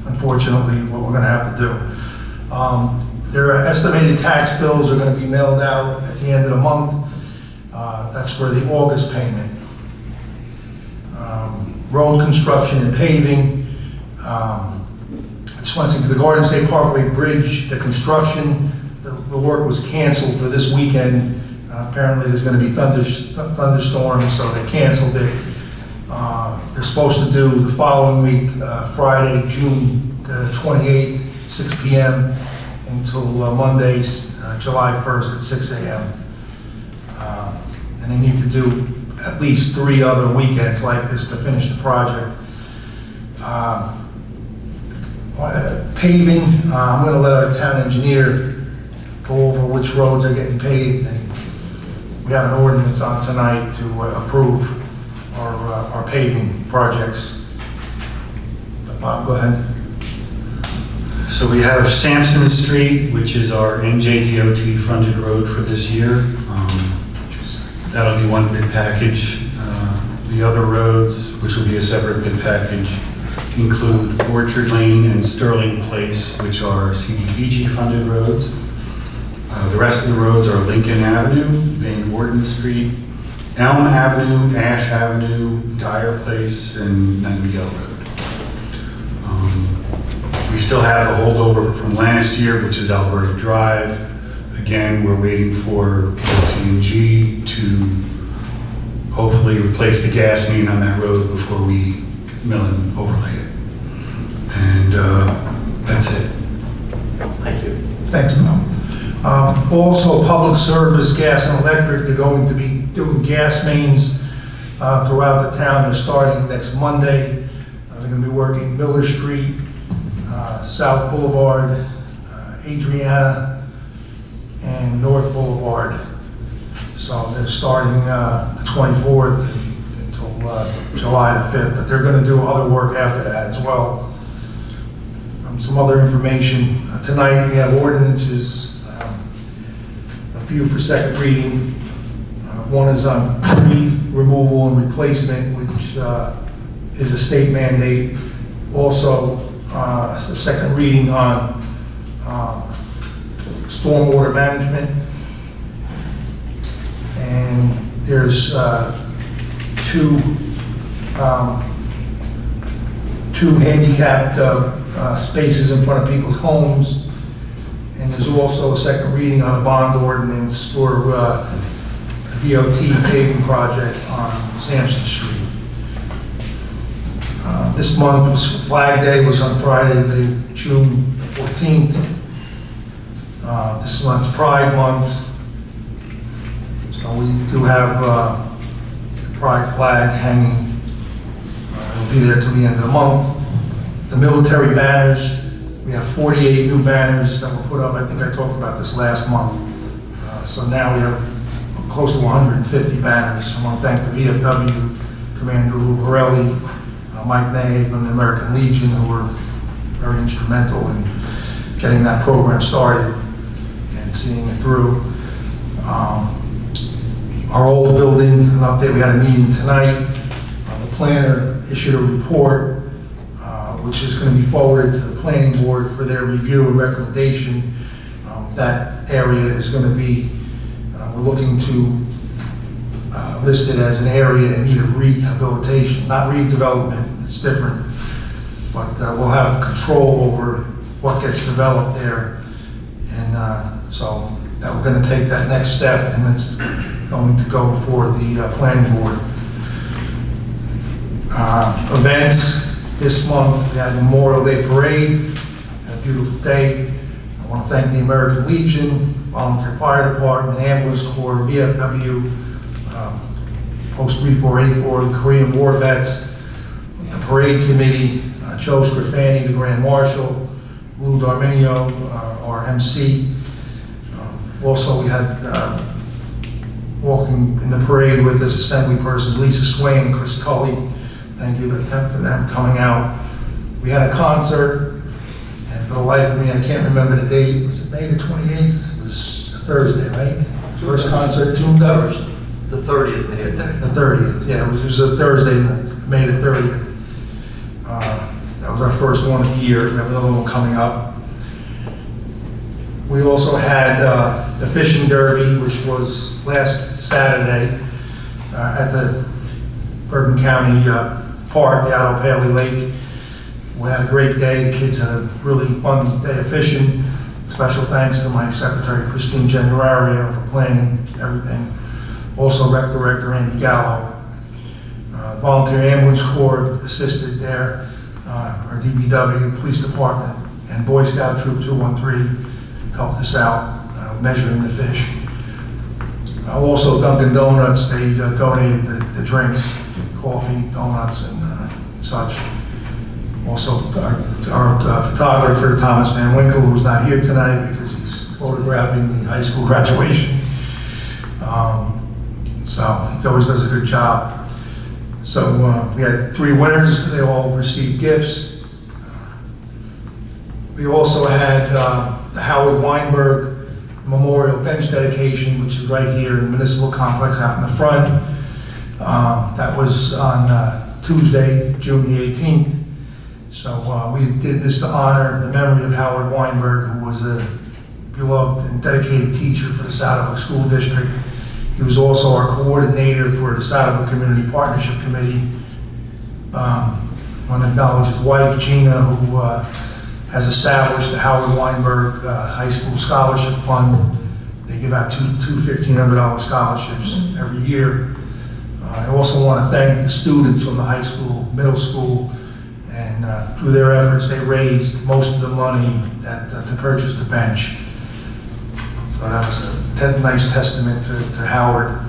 unfortunately what we're going to have to do. Their estimated tax bills are going to be mailed out at the end of the month. That's for the August payment. road construction and paving. I just want to say, the Garden State Parkway Bridge, the construction, the work was canceled for this weekend. Apparently there's going to be thunderstorms, so they canceled it. They're supposed to do the following week, Friday, June 28th, 6 p.m. until Monday, July 1st at 6 a.m. And they need to do at least 3 other weekends like this to finish the project. Paving, I'm going to let our town engineer go over which roads are getting paved, and we have an ordinance on tonight to approve our paving projects. Bob, go ahead. So we have Sampson Street, which is our NJDOT funded road for this year. That'll be one bid package. The other roads, which will be a separate bid package, include Orchard Lane and Sterling Place, which are CDBG funded roads. The rest of the roads are Lincoln Avenue, Van Warden Street, Elm Avenue, Ash Avenue, Dyer Place, and Nightingale Road. We still have a holdover from last year, which is Alberta Drive. Again, we're waiting for PSC&G to hopefully replace the gas main on that road before we mill and overlay it. And that's it. Thank you. Thanks, Mel. Also, public service, gas and electric, they're going to be doing gas mains throughout the town. They're starting next Monday. They're going to be working Miller Street, South Boulevard, Adriana, and North Boulevard. So they're starting the 24th until July the 5th, but they're going to do other work after that as well. Some other information. Tonight we have ordinances, a few for second reading. One is on tree removal and replacement, which is a state mandate. Also, the second reading on stormwater management. And there's two handicapped spaces in front of people's homes. And there's also a second reading on a bond ordinance for a DOT paving project on Sampson Street. This month was Flag Day, was on Friday, June 14th. This month's Pride Month. So we do have the Pride flag hanging. It'll be there till the end of the month. The military banners, we have 48 new banners that were put up. I think I talked about this last month. So now we have close to 150 banners. I want to thank the VFW, Commander Lou Varelli, Mike Nave from the American Legion, who were very instrumental in getting that program started and seeing it through. Our old building, an update, we had a meeting tonight. The planner issued a report which is going to be forwarded to the planning board for their review and recommendation. That area is going to be, we're looking to list it as an area in need of rehabilitation, not redevelopment, it's different. But we'll have control over what gets developed there. And so that we're going to take that next step, and it's going to go before the planning board. Events. This month, we had Memorial Day Parade, a beautiful day. I want to thank the American Legion, Volunteer Fire Department, Ambulance Corps, VFW, Post 3484, the Korean War Vets, the Parade Committee, Joe Scrafani, the Grand Marshal, Lou Darminio, our MC. Also, we had walking in the parade with us assembly persons, Lisa Swain and Chris Tully. Thank you for them coming out. We had a concert, and for the life of me, I can't remember the date. Was it May the 28th? It was a Thursday, right? First concert tuned up? The 30th, May the 30th. The 30th, yeah, it was a Thursday, May the 30th. That was our first one of the year. We have another one coming up. We also had the Fishing Derby, which was last Saturday at the Bergen County park down at Paley Lake. We had a great day. The kids had a really fun day of fishing. Special thanks to my secretary, Christine Januario, for planning everything. Also, Rec Director Andy Gallo. Volunteer Ambulance Corps assisted there. Our DBW, Police Department, and Boy Scout Troop 213 helped us out measuring the fish. Also, Dunkin' Donuts, they donated the drinks, coffee, donuts, and such. Also, our photographer, Thomas Van Winkle, who's not here tonight because he's photographing the high school graduation. So he always does a good job. So we had 3 winners. They all received gifts. We also had the Howard Weinberg Memorial Bench dedication, which is right here in the municipal complex out in the front. That was on Tuesday, June the 18th. So we did this to honor the memory of Howard Weinberg, who was a beloved and dedicated teacher for the Saddlebrook School District. He was also our coordinator for the Saddlebrook Community Partnership Committee. I want to acknowledge his wife, Gina, who has established the Howard Weinberg High School Scholarship Fund. They give out two $1,500 scholarships every year. I also want to thank the students from the high school, middle school, and through their efforts, they raised most of the money to purchase the bench. So that was a nice testament to Howard.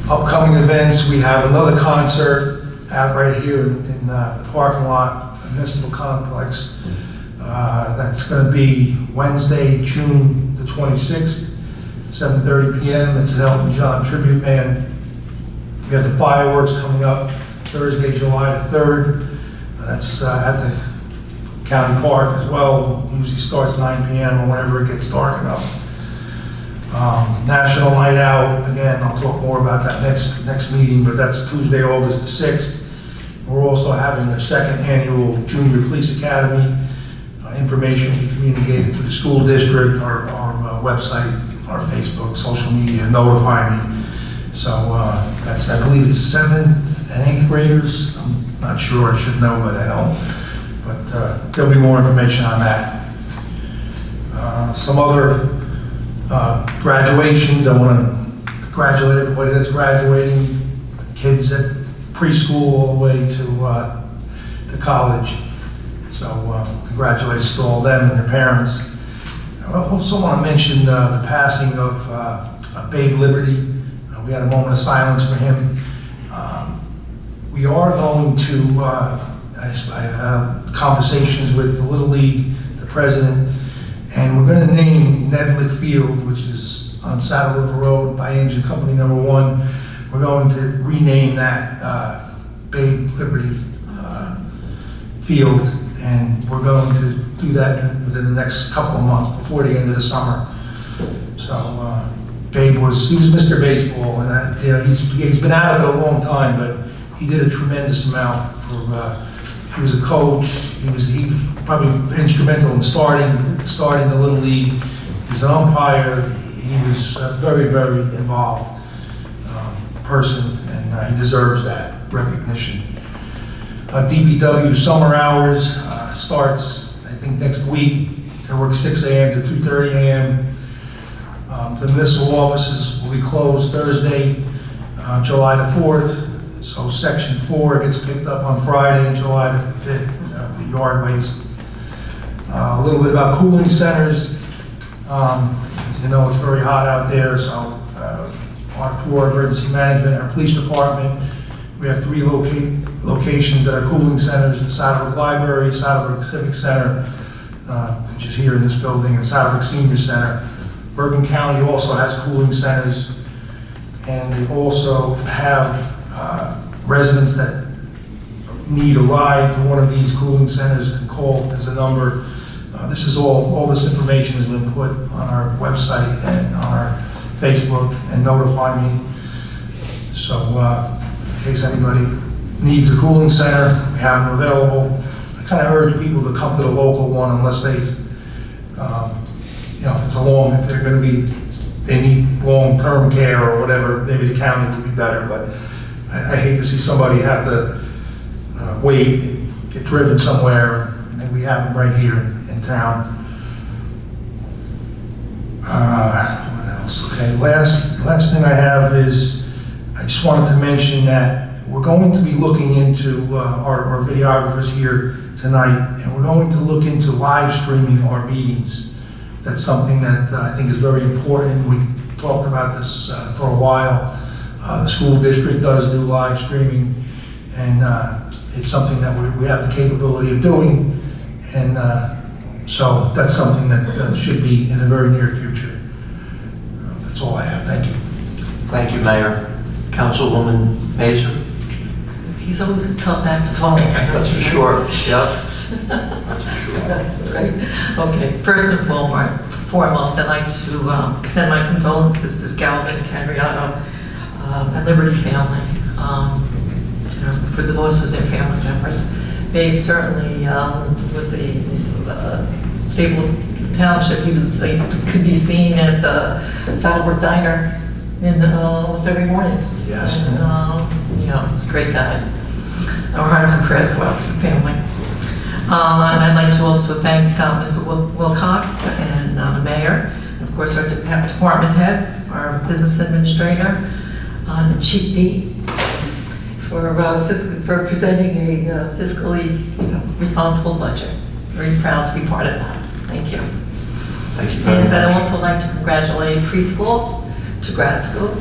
Upcoming events, we have another concert out right here in the parking lot, the municipal complex. That's going to be Wednesday, June the 26th, 7:30 p.m. It's an Elton John tribute band. We have the fireworks coming up Thursday, July the 3rd. That's at the county park as well. Usually starts 9 p.m. or whenever it gets dark enough. National Night Out, again, I'll talk more about that next meeting, but that's Tuesday, August the 6th. We're also having the 2nd annual Junior Police Academy. Information will be communicated to the school district, our website, our Facebook, social media, notify me. So that's, I believe it's 7th and 8th graders. I'm not sure, I should know, but I don't. But there'll be more information on that. Some other graduations. I want to congratulate everybody that's graduating, kids at preschool all the way to college. So congratulations to all them and their parents. I also want to mention the passing of Babe Liberty. We had a moment of silence for him. We are going to, I've had conversations with the Little League, the president, and we're going to name Nedlick Field, which is on Saddle River Road by Engine Company number 1. We're going to rename that Babe Liberty Field, and we're going to do that within the next couple of months, before the end of the summer. So Babe he was Mr. Baseball, and you know, he's been out of it a long time, but he did a tremendous amount for. He was a coach. He was probably instrumental in starting the Little League. He was an umpire. He was a very, very involved person, and he deserves that recognition. DPW summer hours starts, I think, next week. They work 6 a.m. to 2:30 a.m. The municipal offices will be closed Thursday, July the 4th. So Section 4 gets picked up on Friday, July the 5th, the yard waste. A little bit about cooling centers. As you know, it's very hot out there, so for emergency management, our police department, we have 3 locations that are cooling centers: the Saddlebrook Library, Saddlebrook Civic Center, which is here in this building, and Saddlebrook Senior Center. Bergen County also has cooling centers, and they also have residents that need a ride to one of these cooling centers can call. There's a number. This is all this information has been put on our website and on our Facebook, and notify me. So in case anybody needs a cooling center, we have them available. I kind of urge people to come to the local one unless they, if it's if they're going to be, they need long-term care or whatever, maybe the county would be better, but I hate to see somebody have to wait and get driven somewhere, and then we have them right here in town. What else? Okay, last thing I have is, I just wanted to mention that we're going to be looking into, our videographers here tonight, and we're going to look into live streaming our meetings. That's something that I think is very important. We talked about this for a while. The school district does do live streaming, and it's something that we have the capability of doing, and so that's something that should be in the very near future. That's all I have. Thank you. Thank you, Mayor. Councilwoman Mazer? He's always a tough act to follow. That's for sure. Yep. That's for sure. Right. Okay, first and foremost, I'd like to extend my condolences to the Galvin, Candriato, and Liberty family, for the loss of their family members. Babe certainly was a staple of the township. He was could be seen at the Saddlebrook Diner almost every morning. Yes. And, he's a great guy. Our hearts and prayers go out to the family. And I'd like to also thank Mr. Wilcox and the mayor, and of course our department heads, our business administrator, and the chief beat for presenting a fiscally responsible budget. Very proud to be part of that. Thank you. Thank you very much. And I'd also like to congratulate preschool to grad school,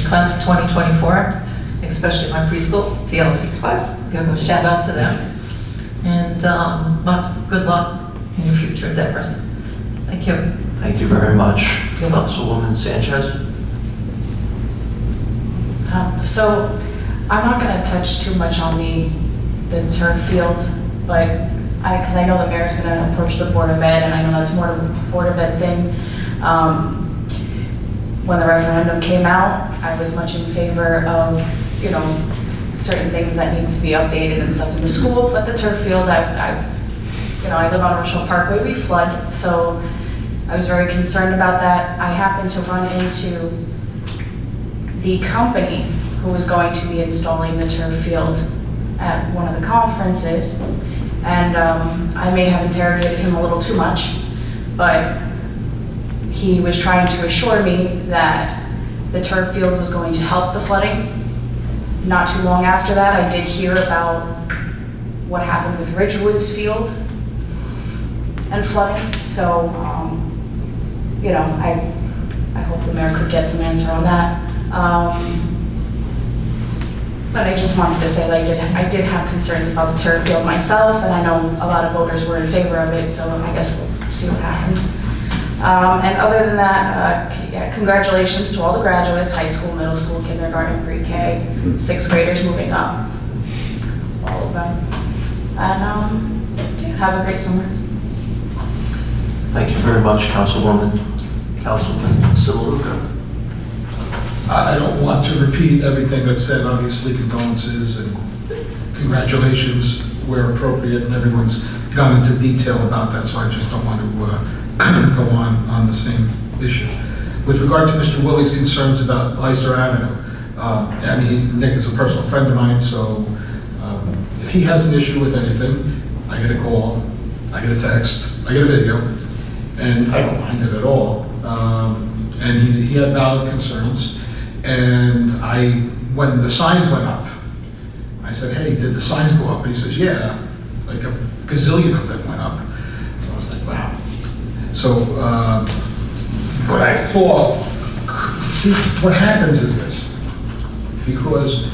class of 2024. Especially my preschool, DLC class. Give a shout out to them. And lots of good luck in your future endeavors. Thank you. Thank you very much. You're welcome. Councilwoman Sanchez? So I'm not going to touch too much on the turf field, but because I know the mayor's going to approach the Board of Ed, and I know that's more of a Board of Ed thing. When the referendum came out, I was much in favor of certain things that need to be updated and stuff in the school, but the turf field, I live on Rochelle Parkway, we flood, so I was very concerned about that. I happened to run into the company who was going to be installing the turf field at one of the conferences, and I may have interrogated him a little too much, but he was trying to assure me that the turf field was going to help the flooding. Not too long after that, I did hear about what happened with Ridgewood's field and flooding. So, I hope the mayor could get some answer on that. But I just wanted to say that I did have concerns about the turf field myself, and I know a lot of voters were in favor of it, so I guess we'll see what happens. And other than that, congratulations to all the graduates, high school, middle school, kindergarten, pre-K, 6th graders moving up, all of them. And have a great summer. Thank you very much, Councilwoman. Councilman Simaluka? I don't want to repeat everything that's said. Obviously, condolences and congratulations where appropriate, and everyone's gone into detail about that, so I just don't want to go on the same issue. With regard to Mr. Willie's concerns about Leicester Avenue, Nick is a personal friend of mine, so if he has an issue with anything, I get a call, I get a text, I get a video, and I don't mind it at all. And he had valid concerns, and when the signs went up, I said, hey, did the signs go up? And he says, yeah, like a gazillion of them went up. So I was like, wow. So what I thought, see, what happens is this, because,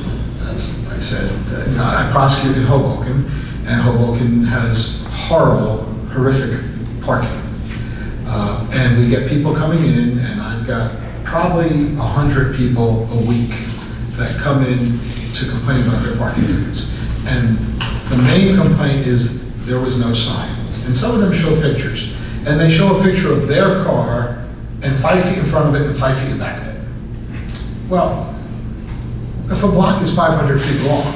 as I said, I prosecuted Hoboken, and Hoboken has horrible, horrific parking. And we get people coming in, and I've got probably 100 people a week that come in to complain about their parking tickets. And the main complaint is there was no sign. And some of them show pictures. And they show a picture of their car and 5 feet in front of it and 5 feet in back of it. Well, if a block is 500 feet long,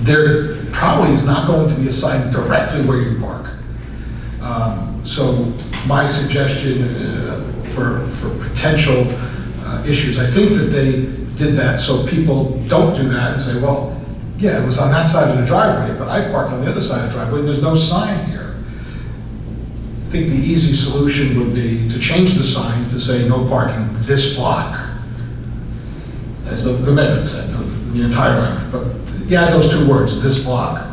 there probably is not going to be a sign directly where you park. So my suggestion for potential issues. I think that they did that so people don't do that and say, well, yeah, it was on that side of the driveway, but I parked on the other side of the driveway, and there's no sign here. I think the easy solution would be to change the sign to say no parking this block, as the mayor said, the entire length. But you add those two words, this block,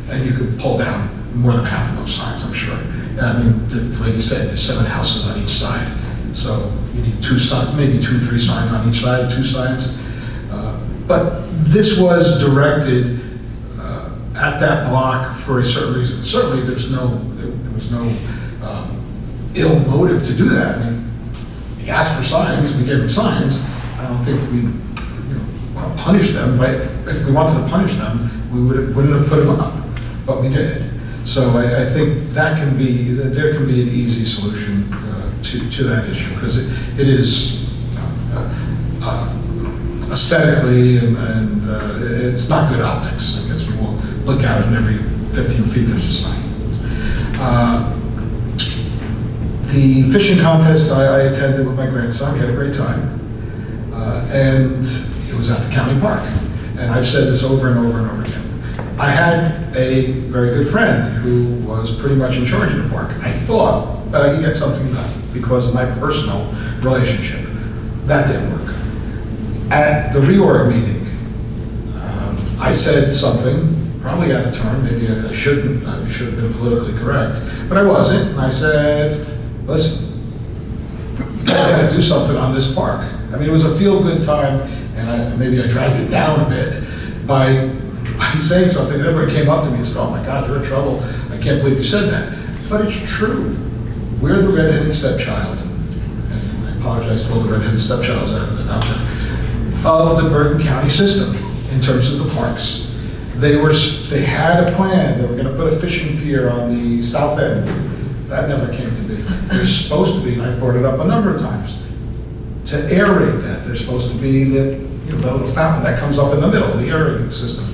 and you could pull down more than half of those signs, I'm sure. I mean, like you said, there's 7 houses on each side, so you need 2 signs, maybe 2 or 3 signs on each side, 2 signs. But this was directed at that block for a certain reason. Certainly, there was no ill motive to do that. I mean, he asked for signs, we gave him signs. I don't think we want to punish them, but if we wanted to punish them, we wouldn't have put them up, but we did. So I think there can be an easy solution to that issue, because it is aesthetically and it's not good optics. I guess we will look at it, and every 15 feet there's a sign. The fishing contest I attended with my grandson. We had a great time, and it was at the county park. And I've said this over and over and over again. I had a very good friend who was pretty much in charge of the park. I thought that I could get something done because of my personal relationship. That didn't work. At the reorg meeting, I said something, probably out of turn, maybe I shouldn't, I should have been politically correct, but I wasn't, and I said, listen, you guys gotta do something on this park. I mean, it was a feel-good time, and maybe I dragged it down a bit by saying something, and everybody came up to me and said, oh my God, you're in trouble, I can't believe you said that. But it's true. We're the red-headed stepchild, and I apologize to all the red-headed stepchilds out there, of the Bergen County system in terms of the parks. They had a plan. They were going to put a fishing pier on the south end. That never came to be. There's supposed to be, and I brought it up a number of times, to aerate that. There's supposed to be that little fountain that comes up in the middle, the aerating system.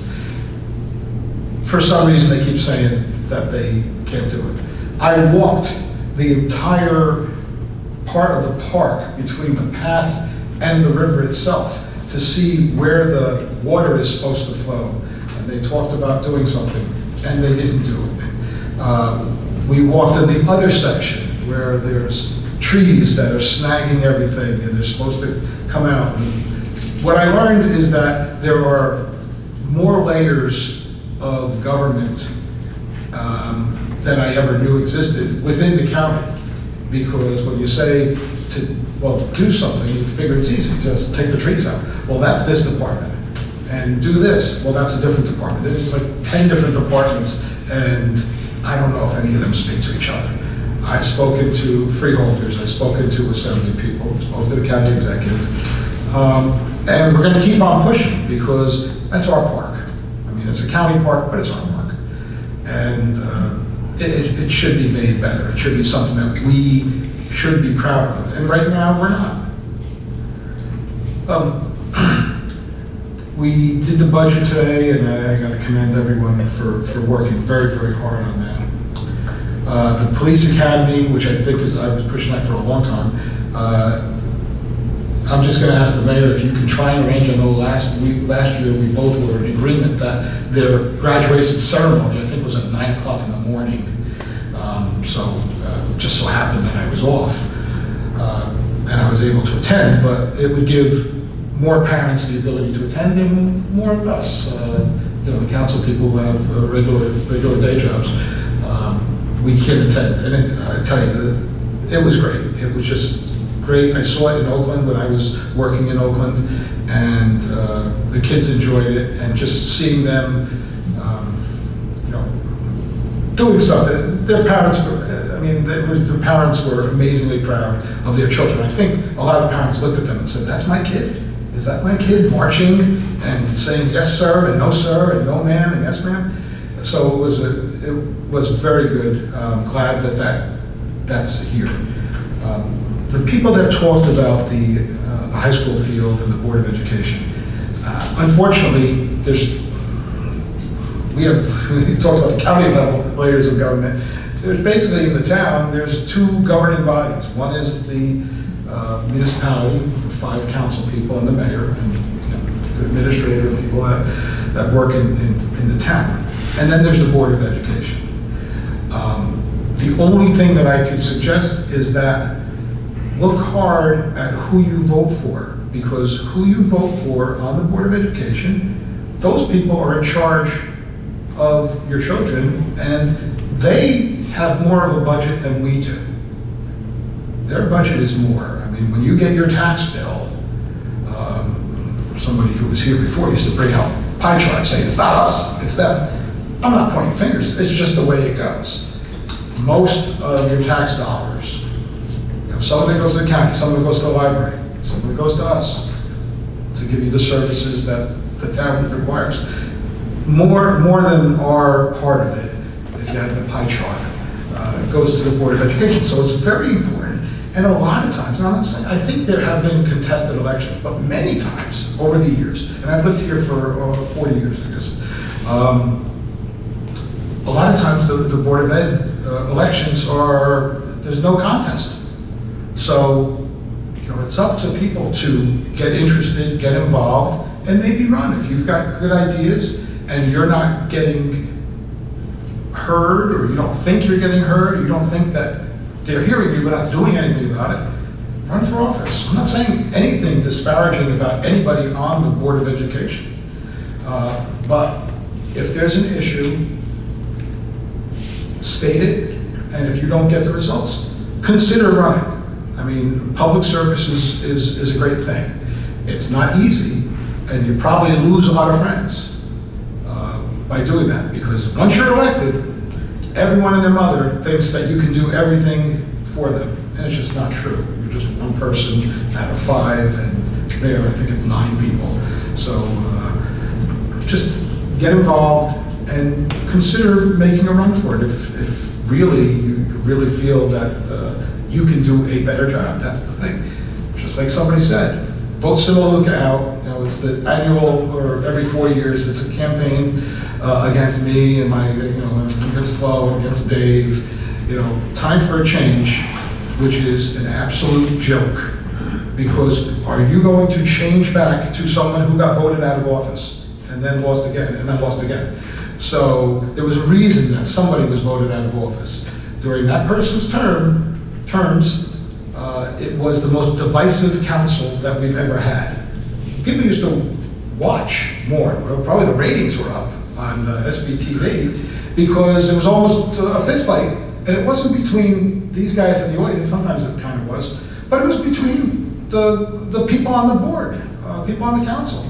For some reason, they keep saying that they can't do it. I walked the entire part of the park between the path and the river itself to see where the water is supposed to flow. And they talked about doing something, and they didn't do it. We walked in the other section where there's trees that are snagging everything, and they're supposed to come out. And what I learned is that there are more layers of government than I ever knew existed within the county. Because when you say do something, you figure it's easy, just take the trees out. Well, that's this department. And do this, well, that's a different department. There's like 10 different departments, and I don't know if any of them speak to each other. I've spoken to freeholders, I've spoken to assembly people, I've spoken to the county executive. And we're gonna keep on pushing, because that's our park. I mean, it's a county park, but it's our park. And it should be made better. It should be something that we should be proud of. And right now, we're not. We did the budget today, and I gotta commend everyone for working very, very hard on that. The police academy, which I think I was pushing that for a long time, I'm just gonna ask the mayor if you can try and arrange. I know last year, we both were in agreement that their graduation ceremony, I think, was at 9 o'clock in the morning. Just so happened that I was off, and I was able to attend, but it would give more parents the ability to attend, and more of us, the council people who have regular day jobs, we can attend. And I tell you, it was great. It was just great. I saw it in Oakland when I was working in Oakland, and the kids enjoyed it, and just seeing them, doing stuff that their parents were. The parents were amazingly proud of their children. I think a lot of parents looked at them and said, "That's my kid. Is that my kid marching and saying yes, sir, and no, sir, and no, ma'am, and yes, ma'am?" So it was very good. I'm glad that's here. The people that talked about the high school field and the Board of Education, unfortunately, we talked about the county level layers of government. there's basically in the town, there's two governing bodies. One is the municipality, the 5 council people and the mayor, and the administrative people that work in the town. And then there's the Board of Education. The only thing that I could suggest is that look hard at who you vote for, because who you vote for on the Board of Education, those people are in charge of your children, and they have more of a budget than we do. Their budget is more. I mean, when you get your tax bill, somebody who was here before used to bring out pie charts saying, it's not us, it's them. I'm not pointing fingers, it's just the way it goes. Most of your tax dollars, some of it goes to the county, some of it goes to the library, some of it goes to us to give you the services that the town requires. More than our part of it, if you have the pie chart, it goes to the Board of Education. So it's very important. And a lot of times, and I'm not saying, I think there have been contested elections, but many times over the years, and I've lived here for 40 years, I guess, a lot of times the Board of Ed elections there's no contest. So, it's up to people to get interested, get involved, and maybe run. If you've got good ideas and you're not getting heard, or you don't think you're getting heard, or you don't think that they're hearing you but not doing anything about it, run for office. I'm not saying anything disparaging about anybody on the Board of Education. But if there's an issue, state it, and if you don't get the results, consider running. I mean, public service is a great thing. It's not easy, and you probably lose a lot of friends by doing that, because once you're elected, everyone and their mother thinks that you can do everything for them, and it's just not true. You're just one person out of 5, and there, I think it's 9 people. So just get involved and consider making a run for it if really you really feel that you can do a better job. That's the thing. Just like somebody said, vote Simaluka out. It's the annual, or every 4 years, it's a campaign against me and against Flo, against Dave. Time for a change, which is an absolute joke. Because are you going to change back to someone who got voted out of office and then lost again and then lost again? So there was a reason that somebody was voted out of office. During that person's terms, it was the most divisive council that we've ever had. People used to watch more. Well, probably the ratings were up on SBTV because it was almost a fist fight, and it wasn't between these guys in the audience. Sometimes it kind of was, but it was between the people on the board, people on the council,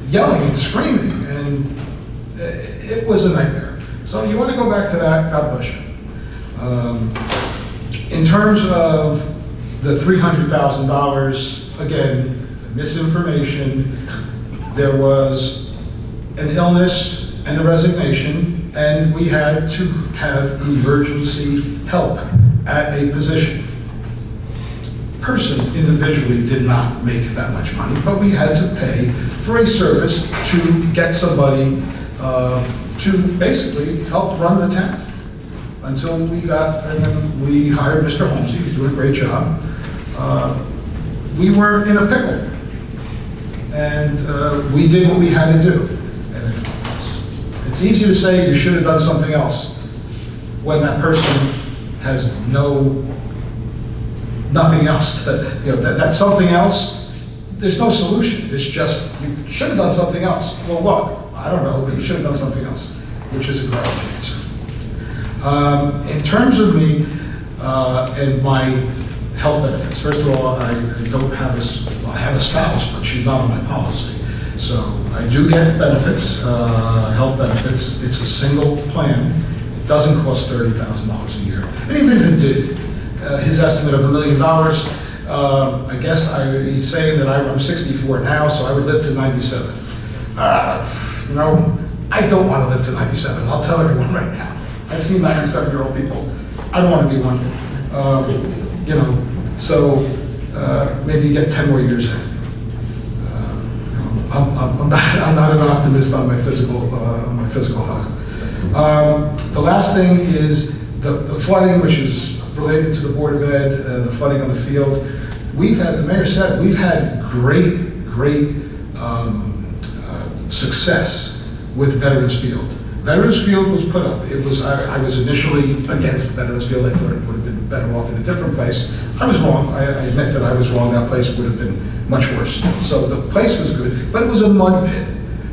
yelling and screaming, and it was a nightmare. So you want to go back to that, God bless you. In terms of the $300,000, again, misinformation, there was an illness and a resignation, and we had to have emergency help at a position. Person individually did not make that much money, but we had to pay for a service to get somebody to basically help run the town until we hired Mr. Holmes. He was doing a great job. We were in a pickle, and we did what we had to do. And it's easy to say you should have done something else when that person has nothing else. That something else, there's no solution. It's just, you should have done something else. Well, what? I don't know, but you should have done something else, which is a garbage answer. In terms of me and my health benefits, first of all, I don't have I have a spouse, but she's not on my policy. So I do get benefits, health benefits. It's a single plan. It doesn't cost $30,000 a year. And even if it did, his estimate of $1 million, I guess he's saying that I'm 64 now, so I would live to 97. I don't want to live to 97. I'll tell everyone right now. I've seen 97-year-old people. I don't want to be one. So maybe you get 10 more years in. I'm not an optimist on my physical health. The last thing is The flooding, which is related to the Board of Ed, the flooding on the field, we've, as the mayor said, we've had great success with Veterans Field. Veterans Field was put up. It was, I was initially against Veterans Field. I thought it would have been better off in a different place. I was wrong. I admit that I was wrong. That place would have been much worse. So the place was good, but it was a mud pit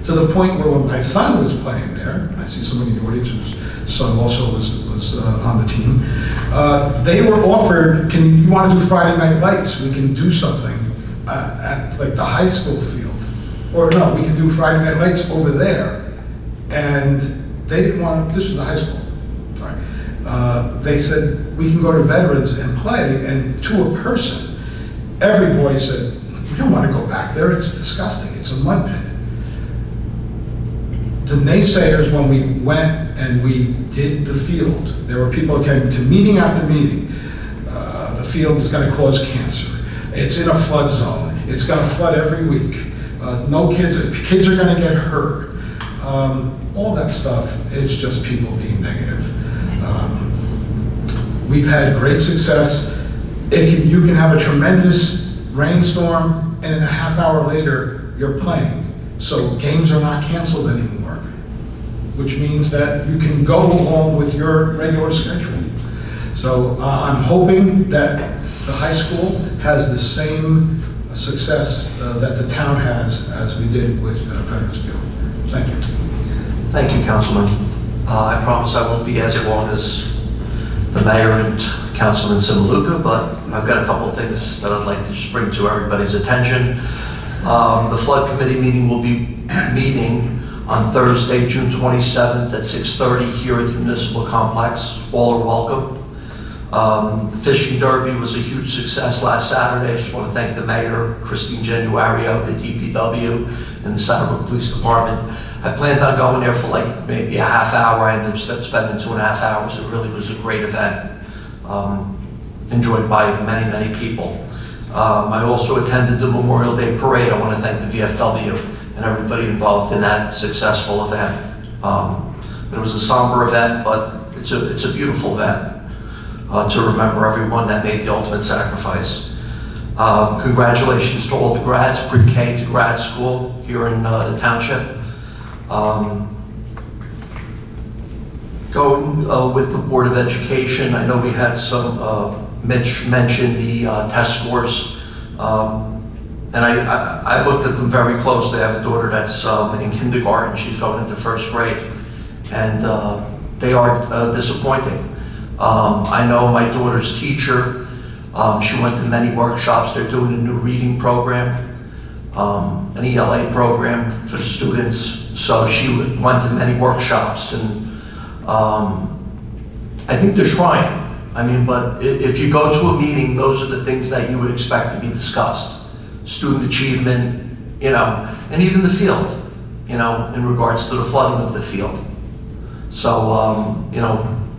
to the point where when my son was playing there, I see somebody in the audience whose son also was on the team, they were offered, you want to do Friday Night Lights? We can do something at like the high school field. Or no, we can do Friday Night Lights over there. And they didn't want, this was the high school, sorry. They said, we can go to Veterans and play, and to a person, every boy said, we don't want to go back there, it's disgusting, it's a mud pit. The naysayers, when we went and we did the field, there were people who came to meeting after meeting. The field is going to cause cancer. It's in a flood zone. It's going to flood every week. No kids are going to get hurt. All that stuff, it's just people being negative. We've had great success. You can have a tremendous rainstorm, and in a half hour later, you're playing. So games are not canceled anymore, which means that you can go along with your regular schedule. So I'm hoping that the high school has the same success that the town has as we did with Veterans Field. Thank you. Thank you, Councilman. I promise I won't be as long as the mayor and Councilman Simaluka, but I've got a couple of things that I'd like to just bring to everybody's attention. The flood committee meeting will be meeting on Thursday, June 27th at 6:30 here at the municipal complex. All are welcome. The fishing derby was a huge success last Saturday. I just want to thank the mayor, Christine Januario, the DPW, and the Saddlebrook Police Department. I planned on going there for like maybe a half hour. I ended up spending 2.5 hours. It really was a great event, enjoyed by many people. I also attended the Memorial Day Parade. I want to thank the VFW and everybody involved in that successful event. It was a somber event, but it's a beautiful event to remember everyone that made the ultimate sacrifice. Congratulations to all the grads, pre-K to grad school here in the township. Going with the Board of Education, I know we had some, Mitch mentioned the test scores, and I looked at them very closely. I have a daughter that's in kindergarten. She's going into first grade, and they are disappointing. I know my daughter's teacher, she went to many workshops. They're doing a new reading program, an ELA program for the students. So she went to many workshops, and I think they're trying. I mean, but if you go to a meeting, those are the things that you would expect to be discussed. Student achievement, and even the field, in regards to the flooding of the field. So,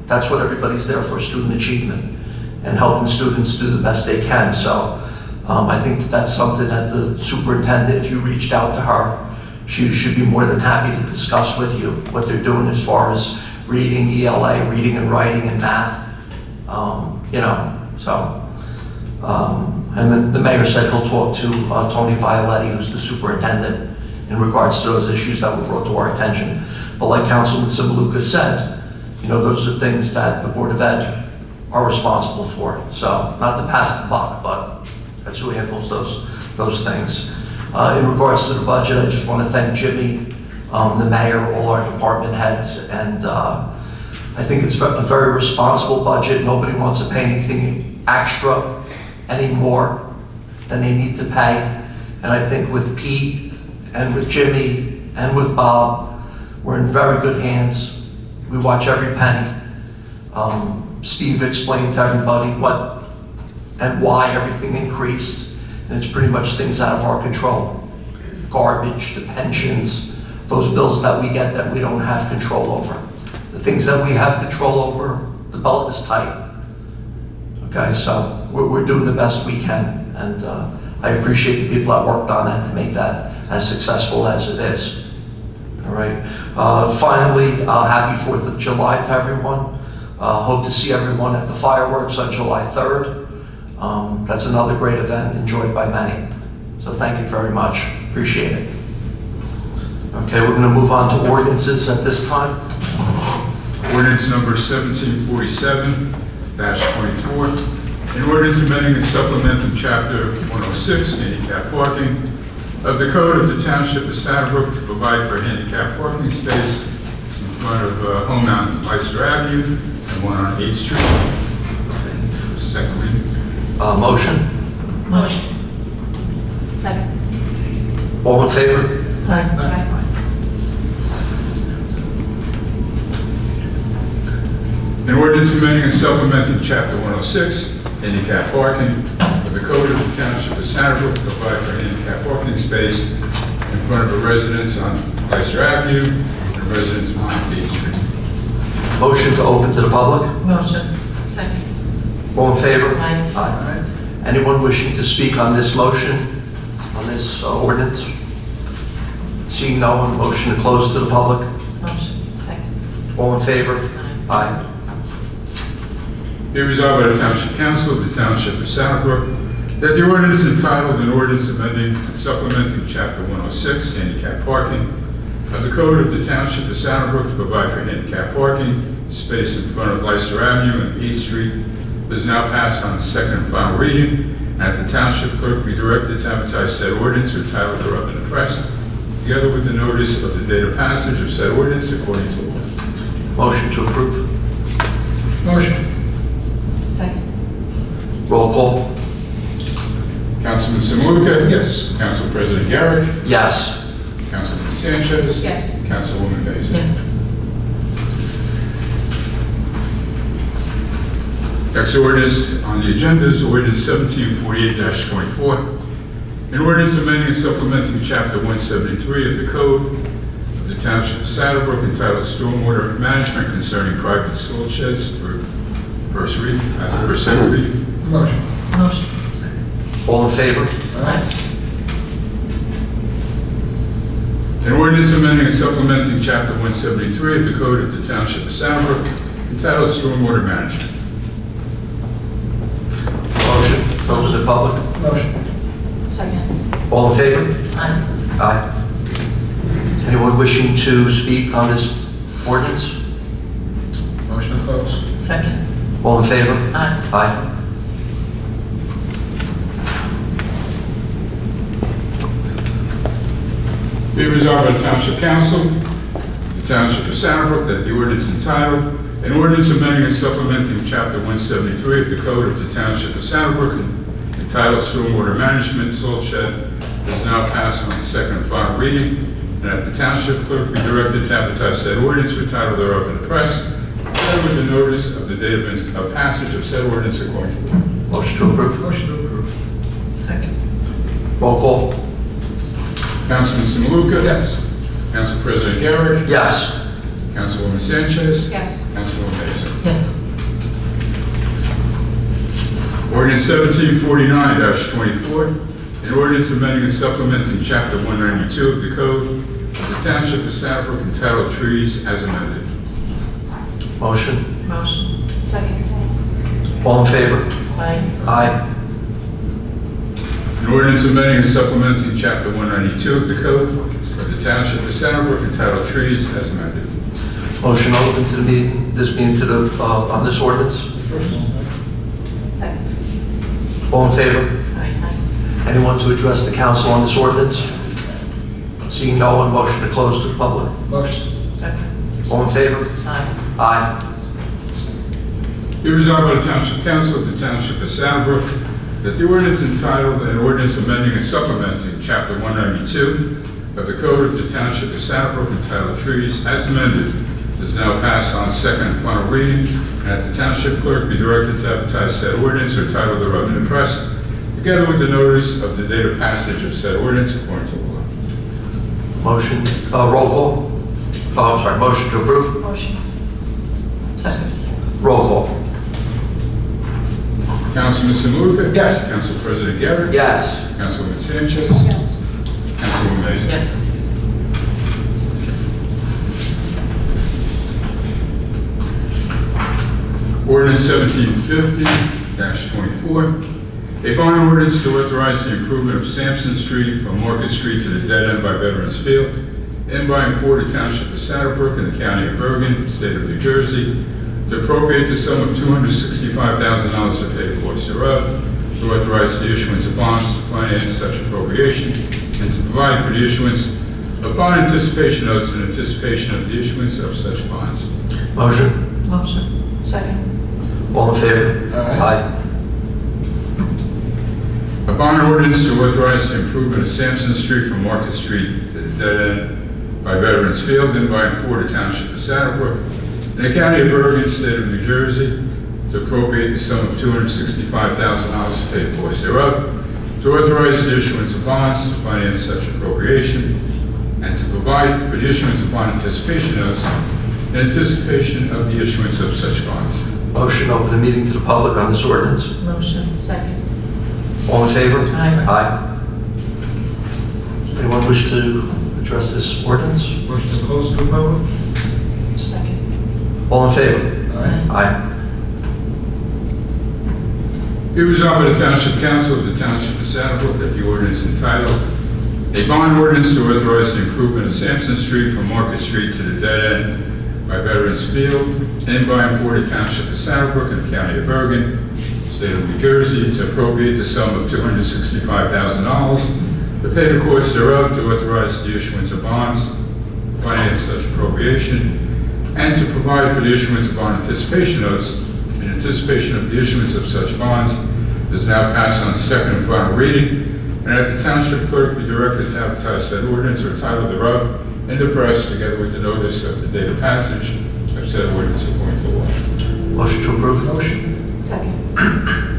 that's what everybody's there for, student achievement and helping students do the best they can. So I think that's something that the superintendent, if you reached out to her, she should be more than happy to discuss with you what they're doing as far as reading, ELA, reading and writing and math. And then the mayor said he'll talk to Tony Violetti, who's the superintendent, in regards to those issues that were brought to our attention. But like Councilman Simaluka said, those are things that the Board of Ed are responsible for. So not to pass the buck, but that's who handles those things. In regards to the budget, I just want to thank Jimmy, the mayor, all our department heads, and I think it's a very responsible budget. Nobody wants to pay anything extra any more than they need to pay. And I think with Pete and with Jimmy and with Bob, we're in very good hands. We watch every penny. Steve explained to everybody what and why everything increased, and it's pretty much things out of our control. Garbage, the pensions, those bills that we get that we don't have control over. The things that we have control over, the belt is tight. Okay, so we're doing the best we can, and I appreciate the people that worked on that to make that as successful as it is. All right. Finally, happy 4th of July to everyone. Hope to see everyone at the fireworks on July 3rd. That's another great event enjoyed by many. So thank you very much. Appreciate it. Okay, we're going to move on to ordinances at this time. Ordinance number 1747-24, an ordinance amending and supplementing Chapter 106, handicap parking, of the Code of the Township of Saddlebrook to provide for a handicap parking space in front of Home on Leicester Avenue and one on 8th Street. Second reading. Motion? Motion. Second. All in favor? Aye. An ordinance amending and supplementing Chapter 106, handicap parking, of the Code of the Township of Saddlebrook to provide for a handicap parking space in front of a residence on Leicester Avenue and a residence on 8th Street. Motion to open to the public? Motion. Second. All in favor? Aye. Aye. Anyone wishing to speak on this motion, on this ordinance? Seeing no one, motion to close to the public? Motion. Second. All in favor? Aye. Be resolved by the Township Council of the Township of Saddlebrook that the ordinance entitled an ordinance amending and supplementing Chapter 106, handicap parking, of the Code of the Township of Saddlebrook to provide for handicap parking space in front of Leicester Avenue and 8th Street is now passed on second and final reading, and that the Township Clerk be directed to advertise said ordinance or title thereof in the press, together with the notice of the date of passage of said ordinance according to law. Motion to approve. Motion. Second. Roll call? Councilman Samaluka? Yes. Council President Garrick? Yes. Councilman Sanchez? Yes. Councilwoman Mason? Yes. Next ordinance on the agenda is ordinance 1748-24, an ordinance amending and supplementing Chapter 173 of the Code of the Township of Saddlebrook entitled Stormwater Management concerning private salt sheds for first reading, for second reading. Motion. Motion. Second. All in favor? Aye. An ordinance amending and supplementing Chapter 173 of the Code of the Township of Saddlebrook entitled Stormwater Management. Motion, close to the public? Motion. Second. All in favor? Aye. Aye. Anyone wishing to speak on this ordinance? Motion to close. Second. All in favor? Aye. Aye. Be resolved by the Township Council, the Township of Saddlebrook, that the ordinance entitled, an ordinance amending and supplementing Chapter 173 of the Code of the Township of Saddlebrook entitled Stormwater Management Salt Shed is now passed on second and final reading, and that the Township Clerk be directed to advertise said ordinance or title thereof in the press, together with the notice of the date of passage of said ordinance according to law. Motion to approve? Motion to approve. Second. Roll call? Councilman Samaluka? Yes. Council President Garrick? Yes. Councilwoman Sanchez? Yes. Councilwoman Mason? Yes. Ordinance 1749-24, an ordinance amending and supplementing Chapter 192 of the Code of the Township of Saddlebrook entitled Trees as amended. Motion? Motion. Second. All in favor? Aye. Aye. An ordinance amending and supplementing Chapter 192 of the Code of the Township of Saddlebrook entitled Trees as amended. Motion open to the meeting, this being to the, on this ordinance? Second. All in favor? Aye. Anyone to address the council on this ordinance? Seeing no one, motion to close to the public? Motion. Second. All in favor? Aye. Aye. Be resolved by the Township Council of the Township of Saddlebrook that the ordinance entitled an ordinance amending and supplementing Chapter 192 of the Code of the Township of Saddlebrook entitled Trees as amended is now passed on second and final reading, and that the Township Clerk be directed to advertise said ordinance or title thereof in the press, together with the notice of the date of passage of said ordinance according to law. Motion, roll call? Oh, I'm sorry, motion to approve? Motion. Second. Roll call? Councilman Samaluka? Yes. Council President Garrett? Yes. Councilwoman Sanchez? Yes. Councilwoman Mason? Yes. Ordinance 1750-24. A bond ordinance to authorize the improvement of Sampson Street from Market Street to the dead end by Veterans Field, in by and for the Township of Saddlebrook in the County of Bergen, State of New Jersey, to appropriate the sum of $265,000 to pay the costs thereof, to authorize the issuance of bonds to finance such appropriation, and to provide for the issuance of bond anticipation notes in anticipation of the issuance of such bonds. Motion. Motion. Second. All in favor? Aye. A bond ordinance to authorize the improvement of Sampson Street from Market Street to the dead end by Veterans Field, in by and for the Township of Saddlebrook, in the County of Bergen, State of New Jersey, to appropriate the sum of $265,000 to pay the costs thereof, to authorize the issuance of bonds to finance such appropriation, and to provide for the issuance of bond anticipation notes in anticipation of the issuance of such bonds. Motion to open the meeting to the public on this ordinance. Motion. Second. All in favor? Aye. Anyone wish to address this ordinance? Motion to close to the public? Second. All in favor? Aye. Be resolved by the Township Council of the Township of Saddlebrook that the ordinance entitled, a bond ordinance to authorize the improvement of Sampson Street from Market Street to the dead end by Veterans Field, in by and for the Township of Saddlebrook in the County of Bergen, State of New Jersey, to appropriate the sum of $265,000 to pay the costs thereof, to authorize the issuance of bonds, finance such appropriation, and to provide for the issuance of bond anticipation notes in anticipation of the issuance of such bonds, is now passed on second and final reading, and that the Township Clerk be directed to advertise said ordinance or title thereof in the press, together with the notice of the date of passage of said ordinance according to law. Motion to approve? Motion. Second.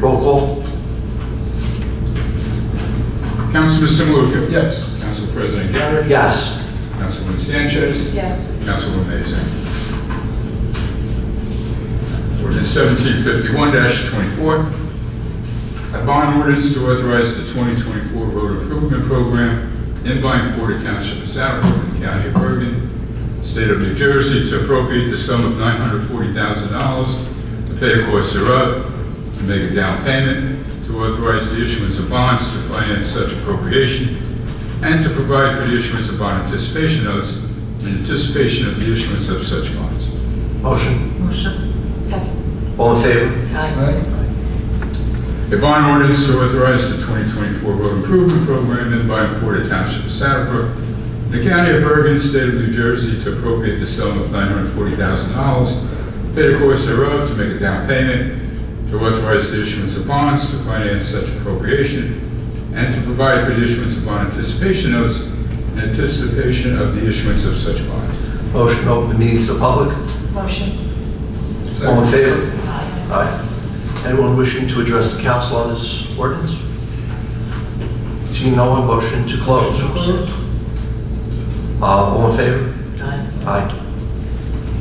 Roll call? Councilman Samuka. Yes. Council President Garrett. Yes. Councilwoman Sanchez. Yes. Councilwoman Mason. Ordinance 1751-24. A bond ordinance to authorize the 2024 road improvement program in by and for the Township of Saddlebrook in the County of Bergen, State of New Jersey, to appropriate the sum of $940,000 to pay the costs thereof, to make a down payment, to authorize the issuance of bonds to finance such appropriation, and to provide for the issuance of bond anticipation notes in anticipation of the issuance of such bonds. Motion. Motion. Second. All in favor? Aye. A bond ordinance to authorize the 2024 road improvement program in by and for the Township of Saddlebrook, in the County of Bergen, State of New Jersey, to appropriate the sum of $940,000, pay the costs thereof, to make a down payment, to authorize the issuance of bonds to finance such appropriation, and to provide for the issuance of bond anticipation notes in anticipation of the issuance of such bonds. Motion to open the meeting to the public. Motion. All in favor? Aye. Aye. Anyone wishing to address the council on this ordinance? Seeing no one, motion to close. All in favor? Aye. Aye.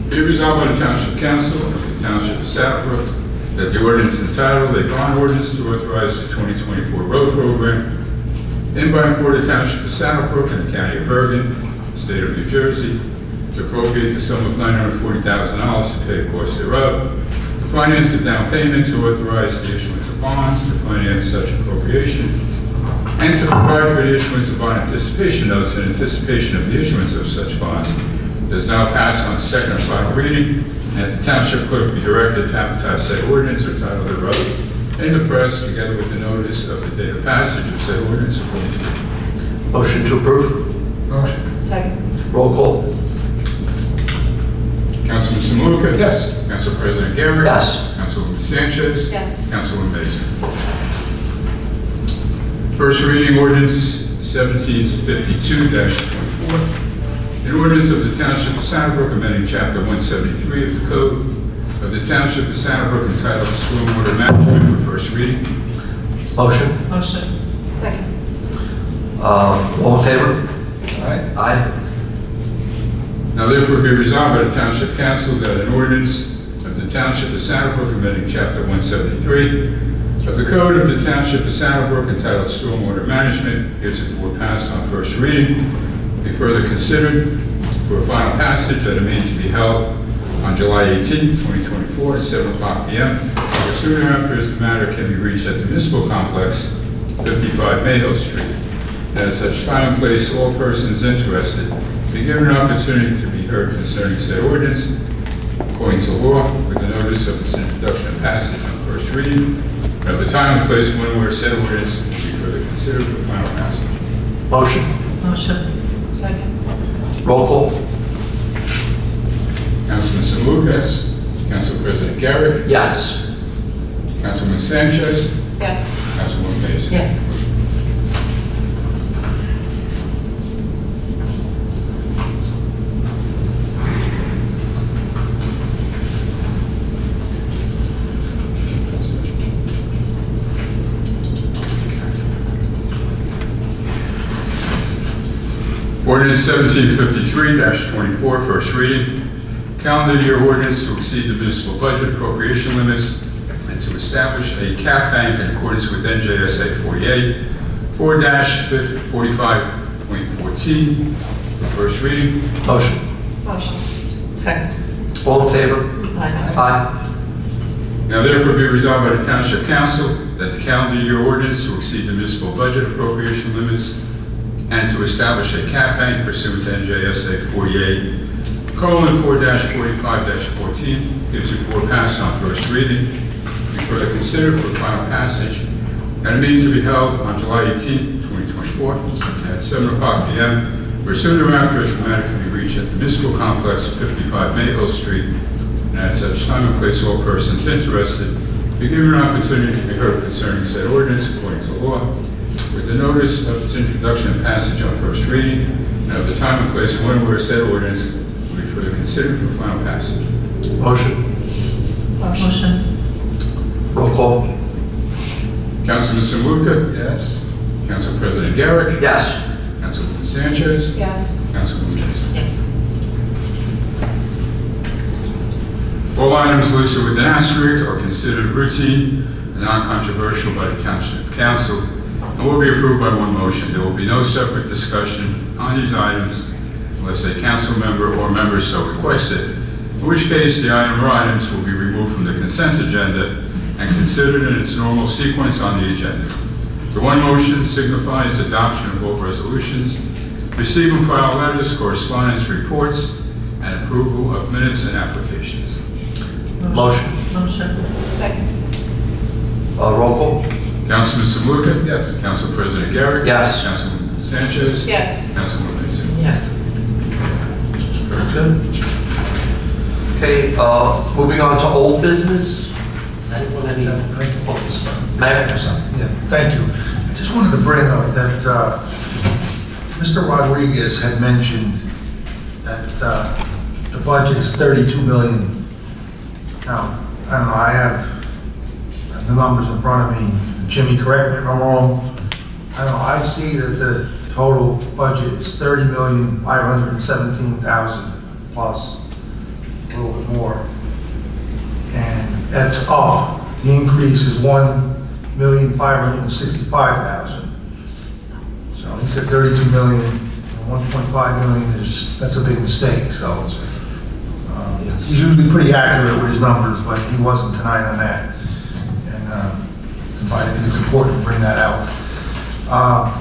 Be resolved by the Township Council of the Township of Saddlebrook that the ordinance entitled, a bond ordinance to authorize the 2024 road program in by and for the Township of Saddlebrook in the County of Bergen, State of New Jersey, to appropriate the sum of $940,000 to pay the costs thereof, to finance the down payment, to authorize the issuance of bonds to finance such appropriation, and to provide for the issuance of bond anticipation notes in anticipation of the issuance of such bonds, is now passed on second and final reading, and that the Township Clerk be directed to advertise said ordinance or title thereof in the press, together with the notice of the date of passage of said ordinance according to law. Motion to approve. Motion. Second. Roll call? Councilman Samuka. Yes. Council President Garrett. Yes. Councilwoman Sanchez. Yes. Councilwoman Mason. First reading ordinance 1752-24. An ordinance of the Township of Saddlebrook amending Chapter 173 of the Code of the Township of Saddlebrook entitled Stormwater Management for first reading. Motion? Motion. Second. All in favor? Aye. Aye. Now therefore be resolved by the Township Council that an ordinance of the Township of Saddlebrook amending Chapter 173 of the Code of the Township of Saddlebrook entitled Stormwater Management heretofore passed on first reading be further considered for a final passage at a meeting to be held on July 18, 2024, at 7 o'clock p.m. or sooner after the matter can be reached at the Municipal Complex, 55 Mayhill Street. At such time and place, all persons interested be given an opportunity to be heard concerning said ordinance according to law, with the notice of its introduction and passage on first reading, and of the time and place when where said ordinance will be further considered for final passage. Motion. Motion. Second. Roll call. Councilman Saluka? Yes. Council President Garrett? Yes. Councilman Sanchez? Yes. Councilwoman Mason? Yes. Ordinance 1753-24, first reading. Calendar year ordinance to exceed the municipal budget appropriation limits and to establish a cap bank in accordance with NJSA 4.45.14. First reading. Motion. Motion. Second. All in favor? Aye. Aye. Now therefore be resolved by the Township Council that the calendar year ordinance to exceed the municipal budget appropriation limits and to establish a cap bank pursuant to NJSA 48:4-45-14 gives report passed on first reading, be further considered for final passage at a meeting to be held on July 18, 2024 at 7 o'clock p.m. or sooner after as the matter can be reached at the Municipal Complex, 55 Mayhill Street, and at such time and place all persons interested be given an opportunity to be heard concerning said ordinance according to law, with the notice of its introduction and passage on first reading, and of the time and place when and where said ordinance will be further considered for final passage. Motion. Motion. Roll call. Councilman Saluka? Yes. Council President Garrett? Yes. Councilwoman Sanchez? Yes. Councilwoman Mason? Yes. All items listed with an asterisk are considered routine and non-controversial by the Township Council and will be approved by one motion. There will be no separate discussion on these items unless a council member or members so requested, in which case the item or items will be removed from the consent agenda and considered in its normal sequence on the agenda. The one motion signifies adoption of all resolutions, receive and file letters, correspondence, reports, and approval of minutes and applications. Motion. Motion. Second. Roll call. Councilman Saluka? Yes. Council President Garrett? Yes. Councilwoman Sanchez? Yes. Councilwoman Mason? Yes. Very good. Okay, moving on to old business. Anyone any? Mayor? Yeah, thank you. I just wanted to bring up that Mr. Rodriguez had mentioned that the budget is $32 million. Now, I don't know, I have the numbers in front of me. Jimmy, correct me if I'm wrong. I don't know, I see that the total budget is $30,517,000 plus a little bit more. And that's up. The increase is $1,565,000. So he said 32 million, and 1.5 million that's a big mistake, so. He's usually pretty accurate with his numbers, but he wasn't tonight on that. And I think it's important to bring that out.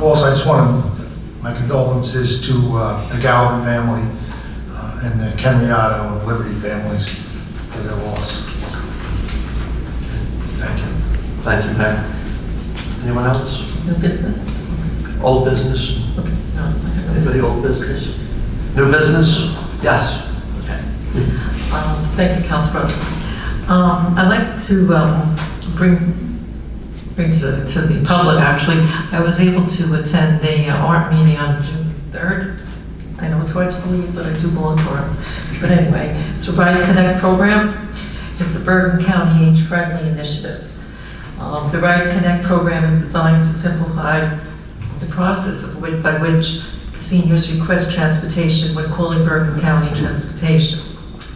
Also, I just want my condolences to the Galvin family and the Kenriato and Liberty families for their loss. Thank you. Thank you, Mayor. Anyone else? New business? Old business? Okay, no. Anybody old business? New business? Yes. Okay. Thank you, Council President. I'd like to bring to the public, actually, I was able to attend a art meeting on June 3rd. I know it's hard to believe, but I do belong to art. But anyway, it's a Ride Connect program. It's a Bergen County age-friendly initiative. The Ride Connect program is designed to simplify the process by which seniors request transportation when calling Bergen County Transportation.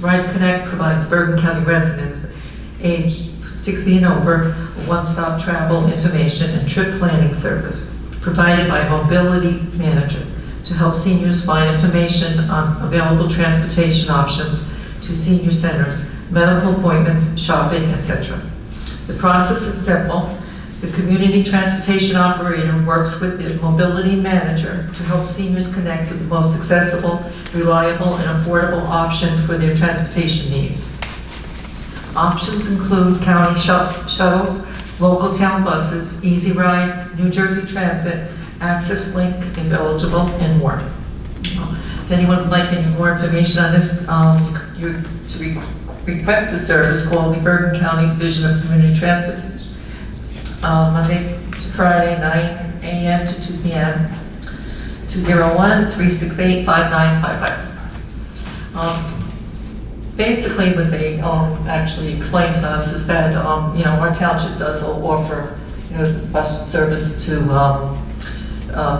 Ride Connect provides Bergen County residents aged 60 and over a one-stop travel information and trip planning service provided by a mobility manager to help seniors find information on available transportation options to senior centers, medical appointments, shopping, etc. The process is simple. The community transportation operator works with the mobility manager to help seniors connect with the most accessible, reliable, and affordable option for their transportation needs. Options include county shuttles, local town buses, Easy Ride, New Jersey Transit, Access Link, if eligible, and more. If anyone would like any more information on this, request the service, call the Bergen County Division of Community Transportation, Monday to Friday, 9 a.m. to 2 p.m., 201-368-5955. Basically, what they actually explain to us is that, our township does offer, bus service to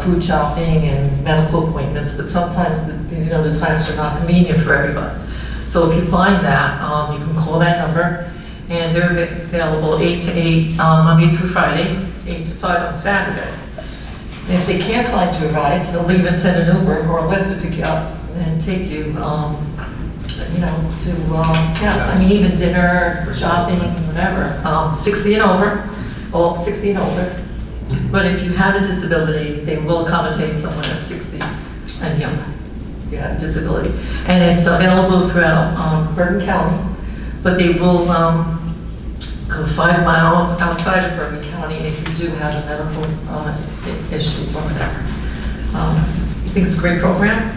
food shopping and medical appointments, but sometimes, the times are not convenient for everybody. So if you find that, you can call that number, and they're available 8 to 8, Monday through Friday, 8 to 5 on Saturday. And if they can't find your ride, they'll even send an Uber or a Lyft to pick you up and take you, even dinner, shopping, whatever. 60 and over, all 60 and older. But if you have a disability, they will accommodate someone at 60 and younger. You have a disability. And it's available throughout Bergen County, but they will go 5 miles outside of Brook County if you do have a medical issue or whatever. I think it's a great program,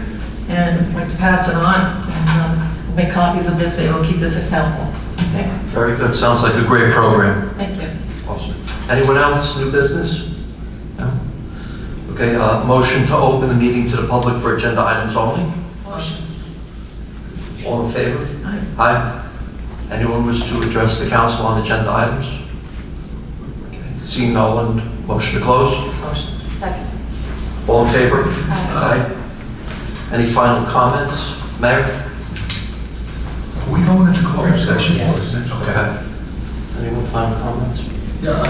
and I'd like to pass it on, and we'll make copies of this, maybe we'll keep this at town hall. Okay? Very good. Sounds like a great program. Thank you. Awesome. Anyone else, new business? No? Okay, motion to open the meeting to the public for agenda items only? Motion. All in favor? Aye. Aye. Anyone wish to address the council on agenda items? Okay. Seeing no one, motion to close? Motion. Second. All in favor? Aye. Any final comments? Mayor? Are we going into closed session? Yes. Okay. Anyone final comments? Yeah,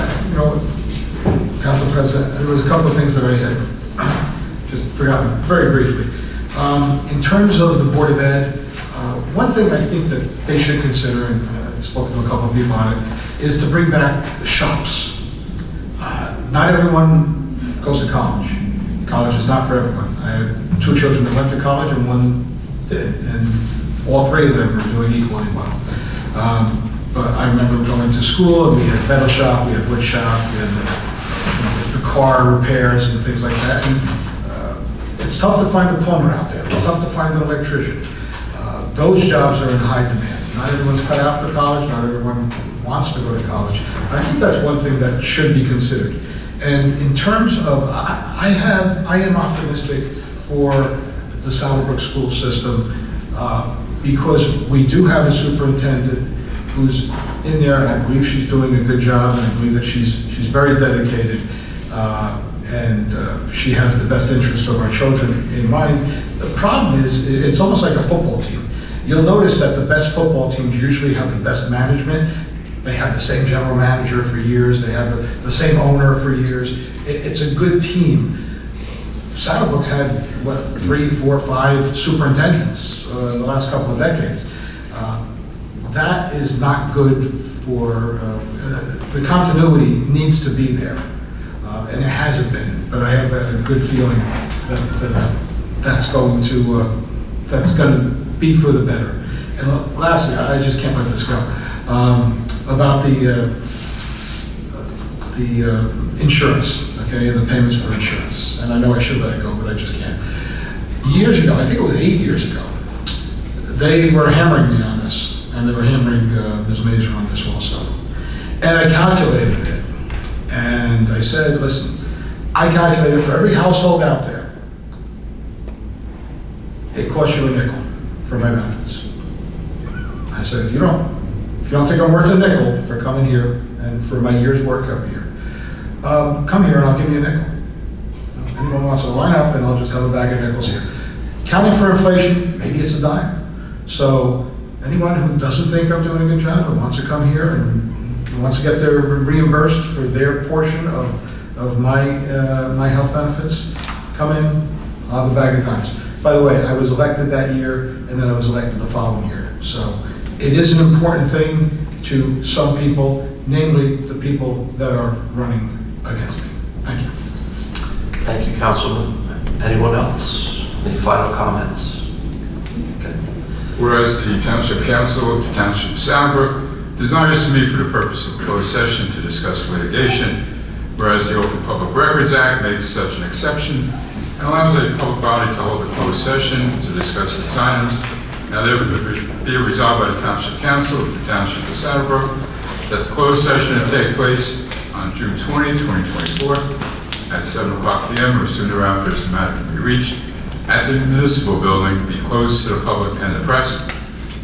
Council President, there was a couple of things that I had just forgotten very briefly. In terms of the Board of Ed, one thing I think that they should consider, and I've spoken to a couple of people on it, is to bring back the shops. Not everyone goes to college. College is not for everyone. I have 2 children that went to college and one did, and all 3 of them are doing equally well. But I remember going to school and we had metal shop, we had wood shop, we had the car repairs and things like that. And it's tough to find a plumber out there. It's tough to find an electrician. Those jobs are in high demand. Not everyone's cut out for college. Not everyone wants to go to college. I think that's one thing that should be considered. And in terms of, I am optimistic for the Southbrook school system because we do have a superintendent who's in there, and I believe she's doing a good job, and I believe that she's very dedicated, and she has the best interests of our children in mind. The problem is, it's almost like a football team. You'll notice that the best football teams usually have the best management. They have the same general manager for years. They have the same owner for years. It's a good team. Saddlebrook's had, 3, 4, 5 superintendents in the last couple of decades. That is not good for, the continuity needs to be there. And it hasn't been, but I have a good feeling that that's going to be for the better. And lastly, I just can't let this go, about the insurance, okay, and the payments for insurance. And I know I should let it go, but I just can't. Years ago, I think it was 8 years ago, they were hammering me on this, and they were hammering Ms. Mazur on this also. And I calculated it, and I said, listen, I calculated for every household out there, it costs you a nickel for my benefits. I said, if you don't think I'm worth a nickel for coming here and for my year's work up here, come here and I'll give you a nickel. If anyone wants to line up, and I'll just have a bag of nickels here. Counting for inflation, maybe it's a dime. So anyone who doesn't think I'm doing a good job and wants to come here and wants to get their reimbursed for their portion of my health benefits, come in, I'll have a bag of dimes. By the way, I was elected that year, and then I was elected the following year. So it is an important thing to some people, namely the people that are running against me. Thank you. Thank you, Councilman. Anyone else? Any final comments? Okay. Whereas the Township Council of the Township of Saddlebrook desires to meet for the purpose of closed session to discuss litigation, whereas the Open Public Records Act makes such an exception and allows a public body to hold a closed session to discuss these items. Now therefore be it resolved by the Township Council of the Township of Saddlebrook that the closed session to take place on June 20, 2024 at 7 o'clock p.m. or sooner after this matter can be reached at the municipal building be closed to the public and the press,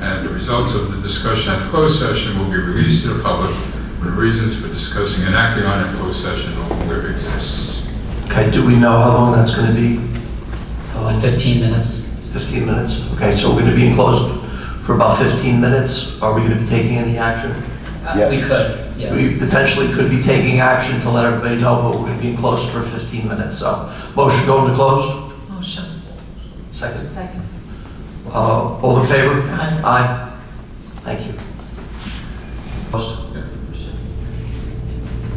and the results of the discussion at the closed session will be released to the public when the reasons for discussing and acting on a closed session no longer exists. Okay, do we know how long that's going to be? 15 minutes. 15 minutes? Okay, so we're going to be enclosed for about 15 minutes. Are we going to be taking any action? We could, yes. We potentially could be taking action to let everybody know, but we're going to be enclosed for 15 minutes. So, motion go into closed? Motion. Second? Second. All in favor? Aye. Aye. Thank you. Closed?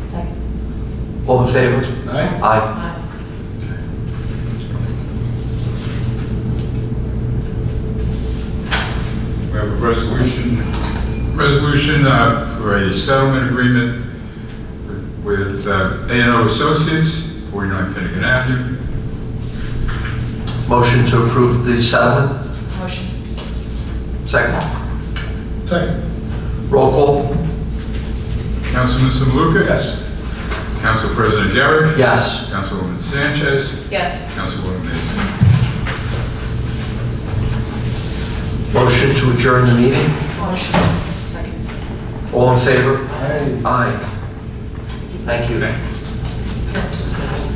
Second. All in favor? Aye. Aye. Aye. We have a resolution for a settlement agreement with A&O Associates, 49 Finnegan Avenue. Motion to approve the settlement? Motion. Second? Second. Roll call? Councilman Samaluka? Yes. Council President Garrett? Yes. Councilwoman Sanchez? Yes. Councilwoman Mason? Motion to adjourn the meeting? Motion. Second. All in favor? Aye. Aye. Thank you.